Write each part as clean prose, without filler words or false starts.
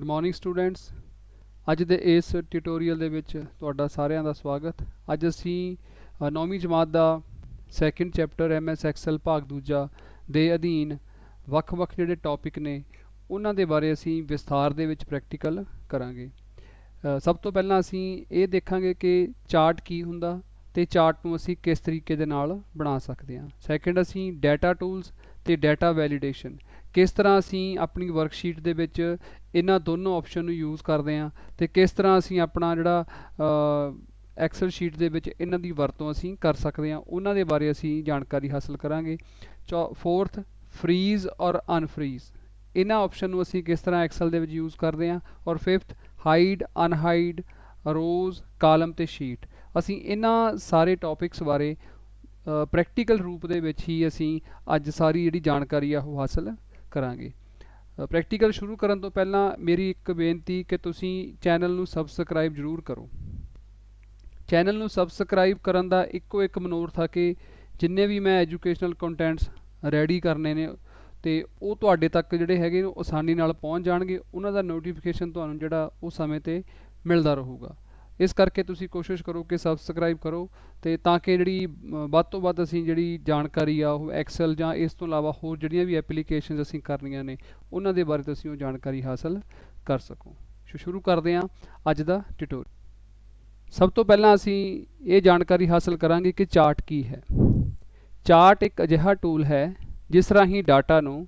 Morning students. अज दे इस tutorial दे विच तुहाडा सारिਆਂ ਦਾ स्वागत। अज असी 9वीं जमात का सैकेंड चैप्टर MS एक्सेल भाग दूजा दे अधीन ਵੱਖ-ਵੱਖ ਜਿਹੜੇ टॉपिक ने उन्हां दे बारे असी विस्तार दे विच प्रैक्टिकल करांगे। सब तो पहलां असी ये देखांगे कि चार्ट की हुंदा ते चार्ट नूं असी किस तरीके दे नाल बना सकते हैं। सैकेंड असी डाटा टूल्स ते डाटा वैलीडेशन किस तरह असी अपनी वर्कशीट दे विच इन्हां दोनों ऑप्शन नूं यूज़ करते हैं ते किस तरह असी अपना जिहड़ा एक्सल शीट दे विच इन्हां दी वरतों असी कर सकते हैं, उन्हां दे बारे असी जानकारी हासिल करांगे। फोर्थ फ्रीज़ और अनफ्रीज़ इन्हां ऑप्शन नूं असी किस तरह एक्सल दे विच यूज़ करते हैं। और फिफ्थ हाइड अनहाइड रोज़ कालम ते शीट असी इन्हां सारे टॉपिक्स बारे प्रैक्टिकल रूप दे विच ही असी अज सारी जिहड़ी जानकारी आ वो हासिल करांगे। प्रैक्टिकल शुरू करन तो पहला मेरी एक बेनती कि तुसी चैनल नूं सबसक्राइब जरूर करो। चैनल नूं सबसक्राइब करन दा इक्को एक मनोरथ आ कि जिन्ने भी मैं एजुकेशनल कंटेंट्स रेडी करने ने ते वो तुहाडे तक जिहड़े हैगे आसानी नाल पहुँच जाणगे, उन्हां दा नोटिफिकेशन तुहानूं जिहड़ा वो समय ते मिलदा रहूगा। इस करके तुसी कोशिश करो कि सबसक्राइब करो ते तां कि जिहड़ी वध तो वध असीं जिहड़ी जानकारी आ वो एक्सल जां इस तो इलावा होर जिहड़ियां भी एप्लीकेशनस असीं करनियां ने उन्हां दे बारे तुसीं वो जानकारी हासिल कर सको। शुरू करदे हां अज दा ट्यूटोरियल। सब तो पहलां असीं ये जानकारी हासिल करांगे कि चार्ट की है। चार्ट एक अजिहा टूल है जिस राहीं डाटा नूं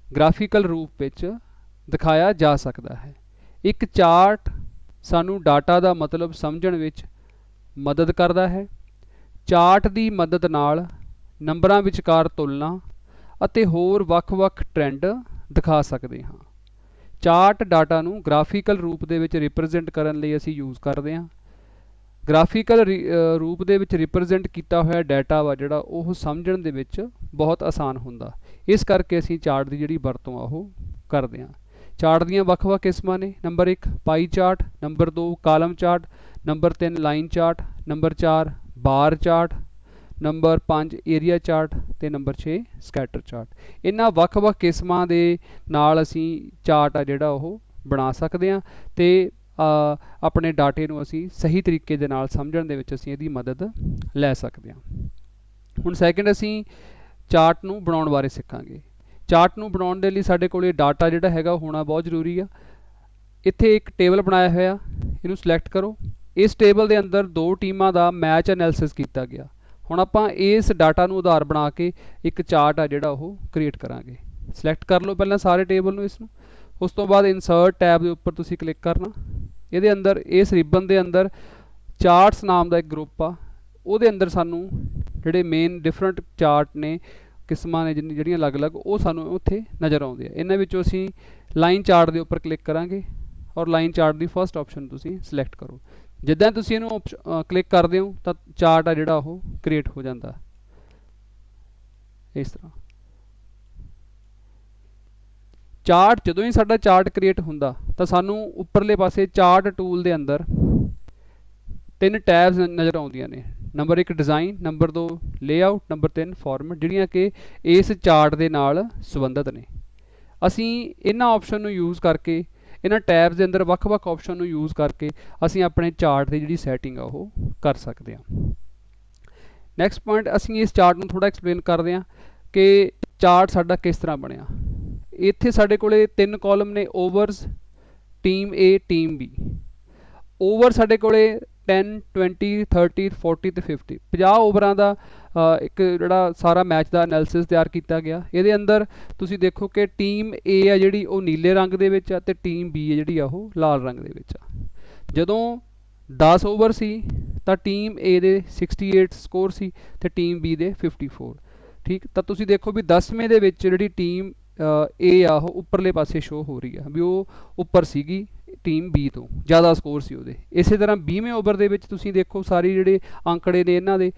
ग्राफिकल रूप विच दिखाया जा सकता है। एक चार्ट सानू डाटा का मतलब समझण विच मदद करता है। चार्ट की मदद नाल नंबरां विचकार तुलना अते होर वख-वख ट्रेंड दिखा सकते हाँ। चार्ट डाटा नूं ग्राफिकल रूप दे विच रिप्रजेंट करन लई असीं यूज़ करते हैं। ग्राफिकल रूप दे विच रिप्रजेंट किया होया डाटा वा जिहड़ा ओह समझण दे विच बहुत आसान हुंदा। इस करके असीं चार्ट की जिहड़ी वरतों आ ओह करते हैं। चार्ट दियां ਵੱਖ-ਵੱਖ किस्मां ने। Number 1 pie chart, number 2 column chart, number 3 line chart, number 4 bar chart, number 5 area chart ते नंबर 6 ਸਕੈਟਰ चार्ट। इन्हां ਵੱਖ-ਵੱਖ किस्मां दे नाल असीं चार्ट आ जिहड़ा ओह बना सकते हैं ते अपने डाटे नूं असीं सही तरीके दे नाल समझण दे विच असीं इहदी मदद लै सकते हैं। हुण सैकेंड असीं चार्ट नूं बनाउण बारे सिक्खांगे। चार्ट नूं बनाउण दे लई साडे कोले डाटा जिहड़ा हैगा होना बहुत जरूरी आ। इत्थे एक टेबल बनाया होया, इहनूं सिलेक्ट करो। इस टेबल दे अंदर दो टीमां दा मैच एनालिसिस कीता गया। हुण आपां इस डाटा नूं आधार बना के एक चार्ट आ जिहड़ा ओह क्रिएट करांगे। सिलेक्ट कर लो पहलां सारे टेबल नूं इसनूं। उस तो बाद इंसर्ट टैब के उपर तुसीं क्लिक करना। ये अंदर इस रिबन के अंदर चार्ट्स नाम का एक ग्रुप आ, उहदे अंदर सानू जिहड़े मेन डिफरेंट चार्ट ने किस्मां ने जिहड़ियां अलग अलग वो सानू उत्थे नज़र आउंदे आ। इन्हां विचों असीं लाइन चार्ट के उपर क्लिक करांगे और लाइन चार्ट की फस्ट ऑप्शन तुसीं सिलेक्ट करो। जिद्दां तुसीं इहनूं क्लिक करदे हो तां चार्ट आ जिहड़ा ओह क्रिएट हो जांदा इस तरह। चार्ट जदों ही साडा चार्ट क्रिएट हुंदा तां सानू उपरले पासे चार्ट टूल दे अंदर 3 टैब्स नज़र आउंदियां ने। Number 1 design, number 2 layout, number 3 format, जिहड़ियां कि इस चार्ट दे नाल संबंधित ने। असीं इन्हां ऑप्शन नूं यूज़ करके इन्हां टैब्स दे अंदर ਵੱਖ-ਵੱਖ ऑप्शन नूं यूज़ करके असीं अपने चार्ट की जिहड़ी सैटिंग आ ओह कर सकते हैं। नैक्सट पॉइंट असीं इस चार्ट नूं थोड़ा एक्सप्लेन करदे हां कि चार्ट साडा किस तरह बनिया। इत्थे साडे कोले 3 कॉलम ने ओवर्स, टीम ए, टीम बी। ओवर साडे कोले 10, 20, 30, 40 ते 50 50 ओवरां दा एक जिहड़ा सारा मैच का एनालिसिस तैयार किया गया। ये अंदर तुसीं देखो कि टीम ए आ जिहड़ी वो नीले रंग दे विच आ ते टीम बी है जिहड़ी वो लाल रंग दे विच आ। जदों 10 ओवर सी तां टीम ए दे 68 स्कोर सी ते टीम बी दे 54। ठीक, तो तुसीं देखो भी 10वें दे विच जिहड़ी टीम ए आ वो उपरले पासे शो हो रही है भी वो उपर सीगी टीम बी तो ज़्यादा स्कोर सी उहदे। इस तरह 20वें ओवर दे विच तुसीं देखो सारी जिहड़े आंकड़े ने इन्हां दे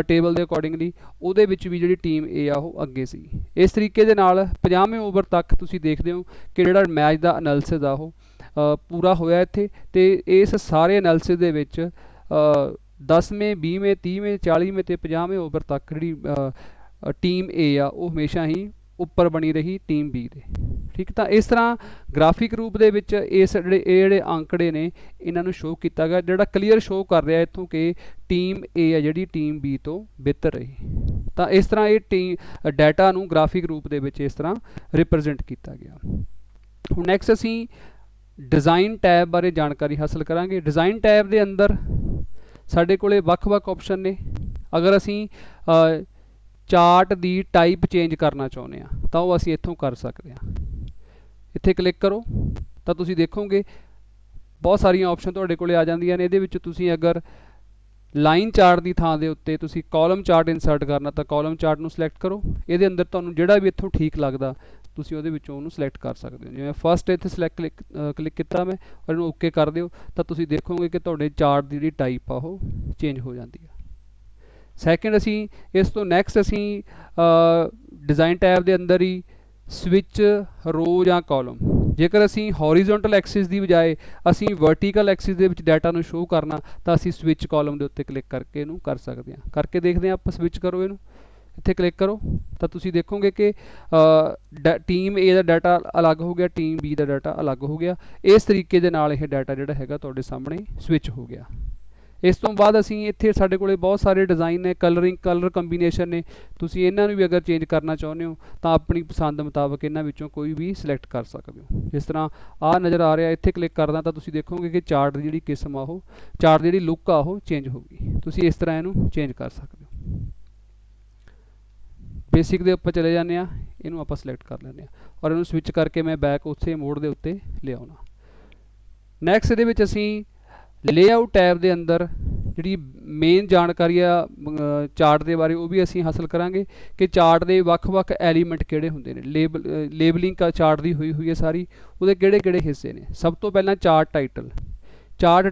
टेबल के अकॉर्डिंगली उहदे विच भी जिहड़ी टीम ए आ वो अगे सी। इस तरीके दे नाल 50वें ओवर तक तुसीं देखदे हो कि जिहड़ा मैच का एनालिसिस आ वो पूरा होया इत्थे। ते इस सारे एनालिसिस दे विच 10वें, 20वें, 30वें, 40वें ते 50वें ओवर तक जिहड़ी टीम ए आ वो हमेशा ही ਉੱਪਰ ਬਣੀ ਰਹੀ ਟੀਮ ਬੀ ਦੇ। ਠੀਕ, ਤਾਂ ਇਸ ਤਰ੍ਹਾਂ ਗ੍ਰਾਫਿਕ ਰੂਪ ਦੇ ਵਿੱਚ ਇਸ ਜਿਹੜੇ ਅੰਕੜੇ ਨੇ ਇਹਨਾਂ ਨੂੰ ਸ਼ੋਅ ਕੀਤਾ ਗਿਆ, ਜਿਹੜਾ ਕਲੀਅਰ ਸ਼ੋਅ ਕਰ ਰਿਹਾ ਇੱਥੋਂ ਕਿ ਟੀਮ ਏ ਹੈ ਜਿਹੜੀ ਟੀਮ ਬੀ ਤੋਂ ਬਿਹਤਰ ਰਹੀ। ਤਾਂ ਇਸ ਤਰ੍ਹਾਂ ਇਹ ਡਾਟਾ ਨੂੰ ਗ੍ਰਾਫਿਕ ਰੂਪ ਦੇ ਵਿੱਚ ਇਸ ਤਰ੍ਹਾਂ ਰਿਪਰੈਜ਼ੈਂਟ ਕੀਤਾ ਗਿਆ। ਹੁਣ ਨੈਕਸਟ ਅਸੀਂ ਡਿਜ਼ਾਈਨ ਟੈਬ ਬਾਰੇ ਜਾਣਕਾਰੀ ਹਾਸਲ ਕਰਾਂਗੇ। ਡਿਜ਼ਾਈਨ ਟੈਬ ਦੇ ਅੰਦਰ ਸਾਡੇ ਕੋਲੇ ਵੱਖ-ਵੱਖ ਆਪਸ਼ਨ ਨੇ। ਅਗਰ ਅਸੀਂ ਚਾਰਟ ਦੀ ਟਾਈਪ ਚੇਂਜ ਕਰਨਾ ਚਾਹੁੰਦੇ ਹਾਂ ਤਾਂ ਉਹ ਅਸੀਂ ਇੱਥੋਂ ਕਰ ਸਕਦੇ ਹਾਂ। ਇੱਥੇ ਕਲਿੱਕ ਕਰੋ ਤਾਂ ਤੁਸੀਂ ਦੇਖੋਗੇ ਬਹੁਤ ਸਾਰੀਆਂ ਆਪਸ਼ਨ ਤੁਹਾਡੇ ਕੋਲੇ ਆ ਜਾਂਦੀਆਂ ਨੇ। ਇਹਦੇ ਵਿੱਚ ਤੁਸੀਂ ਅਗਰ ਲਾਈਨ ਚਾਰਟ ਦੀ ਥਾਂ ਦੇ ਉੱਤੇ ਤੁਸੀਂ ਕਾਲਮ ਚਾਰਟ ਇਨਸਰਟ ਕਰਨਾ ਤਾਂ ਕਾਲਮ ਚਾਰਟ ਨੂੰ ਸਿਲੈਕਟ ਕਰੋ। ਇਹਦੇ ਅੰਦਰ ਤੁਹਾਨੂੰ ਜਿਹੜਾ ਵੀ ਇੱਥੋਂ ਠੀਕ ਲੱਗਦਾ ਤੁਸੀਂ ਉਹਦੇ ਵਿੱਚੋਂ ਉਹਨੂੰ ਸਿਲੈਕਟ ਕਰ ਸਕਦੇ ਹੋ। ਜਿਵੇਂ ਫਸਟ ਇੱਥੇ ਕਲਿੱਕ ਕੀਤਾ ਮੈਂ ਔਰ ਇਹਨੂੰ ਓਕੇ ਕਰ ਦਿਓ ਤਾਂ ਤੁਸੀਂ ਦੇਖੋਗੇ ਕਿ ਤੁਹਾਡੇ ਚਾਰਟ ਦੀ ਜਿਹੜੀ ਟਾਈਪ ਆ ਉਹ ਚੇਂਜ ਹੋ ਜਾਂਦੀ ਆ। ਸੈਕਿੰਡ ਅਸੀਂ ਇਸ ਤੋਂ ਨੈਕਸਟ ਅਸੀਂ ਡਿਜ਼ਾਈਨ ਟੈਬ ਦੇ ਅੰਦਰ ਹੀ ਸਵਿਚ ਰੋ ਜਾਂ ਕਾਲਮ, ਜੇਕਰ ਅਸੀਂ ਹੌਰੀਜ਼ੋਨਟਲ ਐਕਸਿਸ ਦੀ ਬਜਾਏ ਅਸੀਂ ਵਰਟੀਕਲ ਐਕਸਿਸ ਦੇ ਵਿੱਚ ਡਾਟਾ ਨੂੰ ਸ਼ੋਅ ਕਰਨਾ ਤਾਂ ਅਸੀਂ ਸਵਿਚ ਕਾਲਮ ਦੇ ਉੱਤੇ ਕਲਿੱਕ ਕਰਕੇ ਇਹਨੂੰ ਕਰ ਸਕਦੇ ਹਾਂ। ਕਰਕੇ ਦੇਖਦੇ ਹਾਂ ਆਪਾਂ। ਸਵਿਚ ਕਰੋ ਇਹਨੂੰ, ਇੱਥੇ ਕਲਿੱਕ ਕਰੋ ਤਾਂ ਤੁਸੀਂ ਦੇਖੋਗੇ ਕਿ ਟੀਮ ਏ ਦਾ ਡਾਟਾ ਅਲੱਗ ਹੋ ਗਿਆ, ਟੀਮ ਬੀ ਦਾ ਡਾਟਾ ਅਲੱਗ ਹੋ ਗਿਆ। ਇਸ ਤਰੀਕੇ ਦੇ ਨਾਲ ਇਹ ਡਾਟਾ ਜਿਹੜਾ ਹੈਗਾ ਤੁਹਾਡੇ ਸਾਹਮਣੇ ਸਵਿਚ ਹੋ ਗਿਆ। ਇਸ ਤੋਂ ਬਾਅਦ ਅਸੀਂ ਇੱਥੇ ਸਾਡੇ ਕੋਲੇ ਬਹੁਤ ਸਾਰੇ ਡਿਜ਼ਾਈਨ ਨੇ, ਕਲਰ ਕੰਬੀਨੇਸ਼ਨ ਨੇ। ਤੁਸੀਂ ਇਹਨਾਂ ਨੂੰ ਵੀ ਅਗਰ ਚੇਂਜ ਕਰਨਾ ਚਾਹੁੰਦੇ ਹੋ ਤਾਂ ਆਪਣੀ ਪਸੰਦ ਮੁਤਾਬਕ ਇਹਨਾਂ ਵਿੱਚੋਂ ਕੋਈ ਵੀ ਸਿਲੈਕਟ ਕਰ ਸਕਦੇ ਹੋ। ਜਿਸ ਤਰ੍ਹਾਂ ਆਹ ਨਜ਼ਰ ਆ ਰਿਹਾ, ਇੱਥੇ ਕਲਿੱਕ ਕਰਦਾ ਤਾਂ ਤੁਸੀਂ ਦੇਖੋਗੇ ਕਿ ਚਾਰਟ ਦੀ ਜਿਹੜੀ ਕਿਸਮ ਆ ਉਹ ਚਾਰਟ ਦੀ ਜਿਹੜੀ ਲੁੱਕ ਆ ਉਹ ਚੇਂਜ ਹੋ ਗਈ। ਤੁਸੀਂ ਇਸ ਤਰ੍ਹਾਂ ਇਹਨੂੰ ਚੇਂਜ ਕਰ ਸਕਦੇ ਹੋ। ਬੇਸਿਕ ਦੇ ਉੱਪਰ ਚਲੇ ਜਾਂਦੇ ਆ, ਇਹਨੂੰ ਆਪਾਂ ਸਿਲੈਕਟ ਕਰ ਲੈਂਦੇ ਆ ਔਰ ਇਹਨੂੰ ਸਵਿਚ ਕਰਕੇ ਮੈਂ ਬੈਕ ਉਸੇ ਮੋਡ ਦੇ ਉੱਤੇ ਲਿਆਉਣਾ। ਨੈਕਸਟ ਇਹਦੇ ਵਿੱਚ ਅਸੀਂ ਲੇਆਊਟ ਟੈਬ ਦੇ ਅੰਦਰ ਜਿਹੜੀ ਮੇਨ ਜਾਣਕਾਰੀ ਆ ਚਾਰਟ ਦੇ ਬਾਰੇ ਉਹ ਵੀ ਅਸੀਂ ਹਾਸਲ ਕਰਾਂਗੇ ਕਿ ਚਾਰਟ ਦੇ ਵੱਖ-ਵੱਖ ਐਲੀਮੈਂਟ ਕਿਹੜੇ ਹੁੰਦੇ ਨੇ। ਲੇਬਲਿੰਗ ਚਾਰਟ ਦੀ ਹੋਈ ਹੈ ਸਾਰੀ, ਉਹਦੇ ਕਿਹੜੇ ਹਿੱਸੇ ਨੇ। ਸਭ ਤੋਂ ਪਹਿਲਾਂ ਚਾਰਟ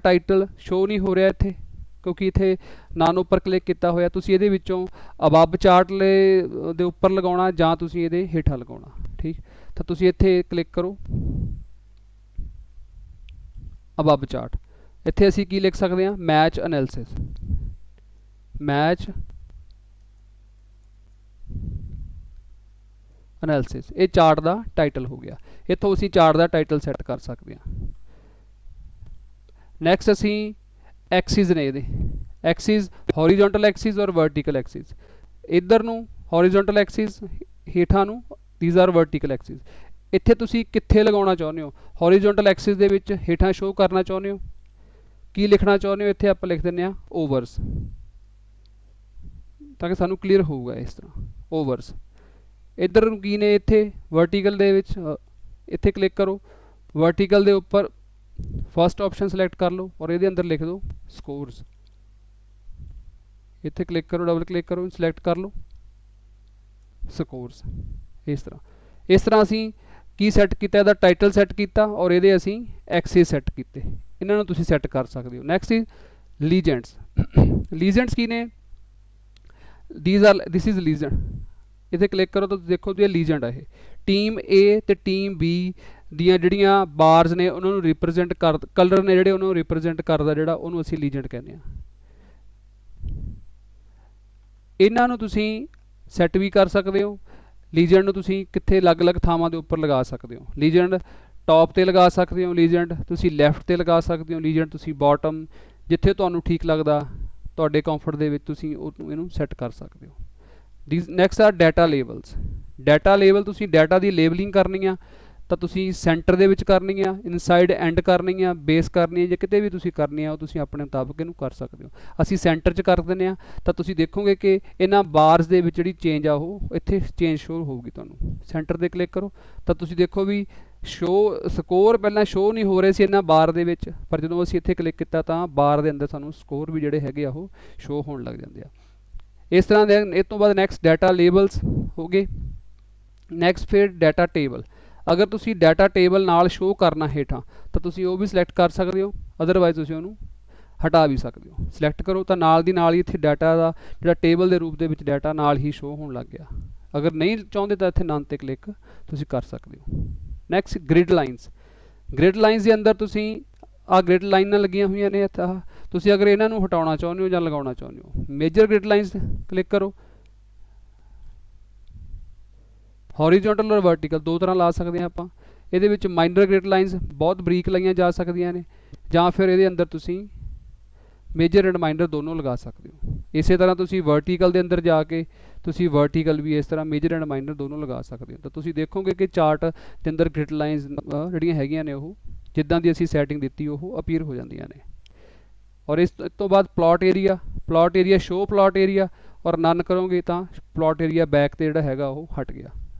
ਟਾਈਟਲ ਸ਼ੋ ਨਹੀਂ ਹੋ ਰਿਹਾ ਇੱਥੇ ਕਿਉਂਕਿ ਇੱਥੇ ਨਾਨ ਉੱਪਰ ਕਲਿੱਕ ਕੀਤਾ ਹੋਇਆ। ਤੁਸੀਂ ਇਹਦੇ ਵਿੱਚੋਂ ਅਬਵ ਚਾਰਟ ਦੇ ਉੱਪਰ ਲਗਾਉਣਾ ਜਾਂ ਤੁਸੀਂ ਇਹਦੇ ਹੇਠਾਂ ਲਗਾਉਣਾ। ਠੀਕ, ਤਾਂ ਤੁਸੀਂ ਇੱਥੇ ਕਲਿੱਕ ਕਰੋ ਅਬਵ ਚਾਰਟ। ਇੱਥੇ ਅਸੀਂ ਕੀ ਲਿਖ ਸਕਦੇ ਹਾਂ? Match analysis. ਇਹ ਚਾਰਟ ਦਾ ਟਾਈਟਲ ਹੋ ਗਿਆ। ਇੱਥੋਂ ਅਸੀਂ ਚਾਰਟ ਦਾ ਟਾਈਟਲ ਸੈੱਟ ਕਰ ਸਕਦੇ ਹਾਂ। ਨੈਕਸਟ ਅਸੀਂ ਐਕਸਿਸ ਨੇ, ਇਹਦੇ ਐਕਸਿਸ ਹੌਰੀਜ਼ੋਨਟਲ ਐਕਸਿਸ ਔਰ ਵਰਟੀਕਲ ਐਕਸਿਸ। ਇੱਧਰ ਨੂੰ ਹੌਰੀਜ਼ੋਨਟਲ ਐਕਸਿਸ, ਹੇਠਾਂ ਨੂੰ ਥੀਸ ਆਰ ਵਰਟੀਕਲ ਐਕਸਿਸ। ਇੱਥੇ ਤੁਸੀਂ ਕਿੱਥੇ ਲਗਾਉਣਾ ਚਾਹੁੰਦੇ ਹੋ? ਹੌਰੀਜ਼ੋਨਟਲ ਐਕਸਿਸ ਦੇ ਵਿੱਚ ਹੇਠਾਂ ਸ਼ੋਅ ਕਰਨਾ ਚਾਹੁੰਦੇ ਹੋ? ਕੀ ਲਿਖਣਾ ਚਾਹੁੰਦੇ ਹੋ? ਇੱਥੇ ਆਪਾਂ ਲਿਖ ਦਿੰਦੇ ਹਾਂ ਓਵਰਸ, ਤਾਂ ਕਿ ਸਾਨੂੰ ਕਲੀਅਰ ਹੋਊਗਾ ਇਸ ਤਰ੍ਹਾਂ ਓਵਰਸ। ਇੱਧਰ ਨੂੰ ਕੀ ਨੇ? ਇੱਥੇ ਵਰਟੀਕਲ ਦੇ ਵਿੱਚ ਇੱਥੇ ਕਲਿੱਕ ਕਰੋ, ਵਰਟੀਕਲ ਦੇ ਉੱਪਰ ਫਸਟ ਆਪਸ਼ਨ ਸਿਲੈਕਟ ਕਰ ਲਓ ਔਰ ਇਹਦੇ ਅੰਦਰ ਲਿਖ ਦਿਓ ਸਕੋਰਸ। ਇੱਥੇ ਕਲਿੱਕ ਕਰੋ, ਡਬਲ ਕਲਿੱਕ ਕਰੋ, ਸਿਲੈਕਟ ਕਰ ਲਓ ਸਕੋਰਸ। ਇਸ ਤਰ੍ਹਾਂ ਅਸੀਂ ਕੀ ਸੈੱਟ ਕੀਤਾ? ਇਹਦਾ ਟਾਈਟਲ ਸੈੱਟ ਕੀਤਾ ਔਰ ਇਹਦੇ ਅਸੀਂ ਐਕਸਿਸ ਸੈੱਟ ਕੀਤੇ। ਇਹਨਾਂ ਨੂੰ ਤੁਸੀਂ ਸੈੱਟ ਕਰ ਸਕਦੇ ਹੋ। Next is ਲੀਜੈਂਡਸ। ਲੀਜੈਂਡਸ ਕੀ ਨੇ? This is legend. ਇੱਥੇ ਕਲਿੱਕ ਕਰੋ ਤਾਂ ਦੇਖੋ ਜੀ ਇਹ ਲੀਜੈਂਡ ਆ। ਇਹ ਟੀਮ ਏ ਤੇ ਟੀਮ ਬੀ ਦੀਆਂ ਜਿਹੜੀਆਂ ਬਾਰਸ ਨੇ ਉਹਨਾਂ ਨੂੰ ਰਿਪਰੈਜ਼ੈਂਟ ਕਲਰ ਨੇ ਜਿਹੜੇ ਉਹਨਾਂ ਨੂੰ ਰਿਪਰੈਜ਼ੈਂਟ ਕਰਦਾ, ਜਿਹੜਾ ਉਹਨੂੰ ਅਸੀਂ ਲੀਜੈਂਡ ਕਹਿੰਦੇ ਹਾਂ। ਇਹਨਾਂ ਨੂੰ ਤੁਸੀਂ ਸੈੱਟ ਵੀ ਕਰ ਸਕਦੇ ਹੋ। ਲੀਜੈਂਡ ਨੂੰ ਤੁਸੀਂ ਕਿੱਥੇ ਅਲੱਗ-ਅਲੱਗ ਥਾਵਾਂ ਦੇ ਉੱਪਰ ਲਗਾ ਸਕਦੇ ਹੋ। ਲੀਜੈਂਡ ਟੌਪ ਤੇ ਲਗਾ ਸਕਦੇ ਹੋ, ਲੀਜੈਂਡ ਤੁਸੀਂ ਲੈਫਟ ਤੇ ਲਗਾ ਸਕਦੇ ਹੋ, ਲੀਜੈਂਡ ਤੁਸੀਂ ਬਾਟਮ, ਜਿੱਥੇ ਤੁਹਾਨੂੰ ਠੀਕ ਲੱਗਦਾ ਤੁਹਾਡੇ ਕੰਫਰਟ ਦੇ ਵਿੱਚ ਤੁਸੀਂ ਇਹਨੂੰ ਸੈੱਟ ਕਰ ਸਕਦੇ ਹੋ। ਨੈਕਸਟ ਆ ਡਾਟਾ ਲੇਬਲਸ। ਡਾਟਾ ਲੇਬਲ, ਤੁਸੀਂ ਡਾਟਾ ਦੀ ਲੇਬਲਿੰਗ ਕਰਨੀ ਆ ਤਾਂ ਤੁਸੀਂ ਸੈਂਟਰ ਦੇ ਵਿੱਚ ਕਰਨੀ ਆ, ਇਨਸਾਈਡ ਐਂਡ ਕਰਨੀ ਆ, ਬੇਸ ਕਰਨੀ ਆ, ਜਾਂ ਕਿਤੇ ਵੀ ਤੁਸੀਂ ਕਰਨੀ ਆ ਉਹ ਤੁਸੀਂ ਆਪਣੇ ਮੁਤਾਬਕ ਇਹਨੂੰ ਕਰ ਸਕਦੇ ਹੋ। ਅਸੀਂ ਸੈਂਟਰ 'ਚ ਕਰ ਦਿੰਦੇ ਆ ਤਾਂ ਤੁਸੀਂ ਦੇਖੋਗੇ ਕਿ ਇਹਨਾਂ ਬਾਰਸ ਦੇ ਵਿੱਚ ਜਿਹੜੀ ਚੇਂਜ ਆ ਉਹ ਇੱਥੇ ਚੇਂਜ ਸ਼ੋ ਹੋਊਗੀ ਤੁਹਾਨੂੰ। ਸੈਂਟਰ 'ਤੇ ਕਲਿੱਕ ਕਰੋ ਤਾਂ ਤੁਸੀਂ ਦੇਖੋ ਵੀ ਸਕੋਰ ਪਹਿਲਾਂ ਸ਼ੋ ਨਹੀਂ ਹੋ ਰਹੇ ਸੀ ਇਹਨਾਂ ਬਾਰ ਦੇ ਵਿੱਚ, ਪਰ ਜਦੋਂ ਅਸੀਂ ਇੱਥੇ ਕਲਿੱਕ ਕੀਤਾ ਤਾਂ ਬਾਰ ਦੇ ਅੰਦਰ ਸਾਨੂੰ ਸਕੋਰ ਵੀ ਜਿਹੜੇ ਹੈਗੇ ਆ ਉਹ ਸ਼ੋ ਹੋਣ ਲੱਗ ਜਾਂਦੇ ਆ। ਇਸ ਤਰ੍ਹਾਂ ਦੇ ਇਸ ਤੋਂ ਬਾਅਦ ਨੈਕਸਟ ਡਾਟਾ ਲੇਬਲਸ ਹੋ ਗਏ। ਨੈਕਸਟ ਫਿਰ ਡਾਟਾ ਟੇਬਲ। ਅਗਰ ਤੁਸੀਂ ਡਾਟਾ ਟੇਬਲ ਨਾਲ ਸ਼ੋਅ ਕਰਨਾ ਹੇਠਾਂ ਤਾਂ ਤੁਸੀਂ ਉਹ ਵੀ ਸਿਲੈਕਟ ਕਰ ਸਕਦੇ ਹੋ, ਅਦਰਵਾਈਜ਼ ਤੁਸੀਂ ਉਹਨੂੰ ਹਟਾ ਵੀ ਸਕਦੇ ਹੋ। ਸਿਲੈਕਟ ਕਰੋ ਤਾਂ ਨਾਲ ਦੀ ਨਾਲ ਹੀ ਇੱਥੇ ਡਾਟਾ ਦਾ ਜਿਹੜਾ ਟੇਬਲ ਦੇ ਰੂਪ ਦੇ ਵਿੱਚ ਡਾਟਾ ਨਾਲ ਹੀ ਸ਼ੋਅ ਹੋਣ ਲੱਗ ਗਿਆ। ਅਗਰ ਨਹੀਂ ਚਾਹੁੰਦੇ ਤਾਂ ਇੱਥੇ ਨਨ 'ਤੇ ਕਲਿੱਕ ਤੁਸੀਂ ਕਰ ਸਕਦੇ ਹੋ। Next grid lines. Grid lines ਦੇ ਅੰਦਰ ਤੁਸੀਂ ਆਹ ਗ੍ਰਿਡ ਲਾਈਨਾਂ ਲੱਗੀਆਂ ਹੋਈਆਂ ਨੇ ਇੱਥੇ, ਤੁਸੀਂ ਅਗਰ ਇਹਨਾਂ ਨੂੰ ਹਟਾਉਣਾ ਚਾਹੁੰਦੇ ਹੋ ਜਾਂ ਲਗਾਉਣਾ ਚਾਹੁੰਦੇ ਹੋ, ਮੇਜਰ ਗ੍ਰਿਡ ਲਾਈਨਸ ਕਲਿੱਕ ਕਰੋ। ਹੌਰੀਜ਼ੌਂਟਲ ਔਰ ਵਰਟੀਕਲ ਦੋ ਤਰ੍ਹਾਂ ਲਾ ਸਕਦੇ ਹਾਂ ਆਪਾਂ। ਇਹਦੇ ਵਿੱਚ ਮਾਈਨਰ ਗ੍ਰਿਡ ਲਾਈਨਸ ਬਹੁਤ ਬਰੀਕ ਲਾਈਆਂ ਜਾ ਸਕਦੀਆਂ ਨੇ, ਜਾਂ ਫਿਰ ਇਹਦੇ ਅੰਦਰ ਤੁਸੀਂ ਮੇਜਰ ਐਂਡ ਮਾਈਨਰ ਦੋਨੋਂ ਲਗਾ ਸਕਦੇ ਹੋ। ਇਸੇ ਤਰ੍ਹਾਂ ਤੁਸੀਂ ਵਰਟੀਕਲ ਦੇ ਅੰਦਰ ਜਾ ਕੇ ਤੁਸੀਂ ਵਰਟੀਕਲ ਵੀ ਇਸ ਤਰ੍ਹਾਂ ਮੇਜਰ ਐਂਡ ਮਾਈਨਰ ਦੋਨੋਂ ਲਗਾ ਸਕਦੇ ਹੋ। ਤਾਂ ਤੁਸੀਂ ਦੇਖੋਗੇ ਕਿ ਚਾਰਟ ਦੇ ਅੰਦਰ ਗ੍ਰਿਡ ਲਾਈਨਸ ਜਿਹੜੀਆਂ ਹੈਗੀਆਂ ਨੇ ਉਹ ਜਿੱਦਾਂ ਦੀ ਅਸੀਂ ਸੈਟਿੰਗ ਦਿੱਤੀ ਉਹ ਅਪੀਅਰ ਹੋ ਜਾਂਦੀਆਂ ਨੇ। ਔਰ ਇਸ ਤੋਂ ਬਾਅਦ plot area show plot area, ਔਰ ਨਨ ਕਰੋਗੇ ਤਾਂ ਪਲਾਟ ਏਰੀਆ ਬੈਕ ਤੇ ਜਿਹੜਾ ਹੈਗਾ ਉਹ ਹਟ ਗਿਆ।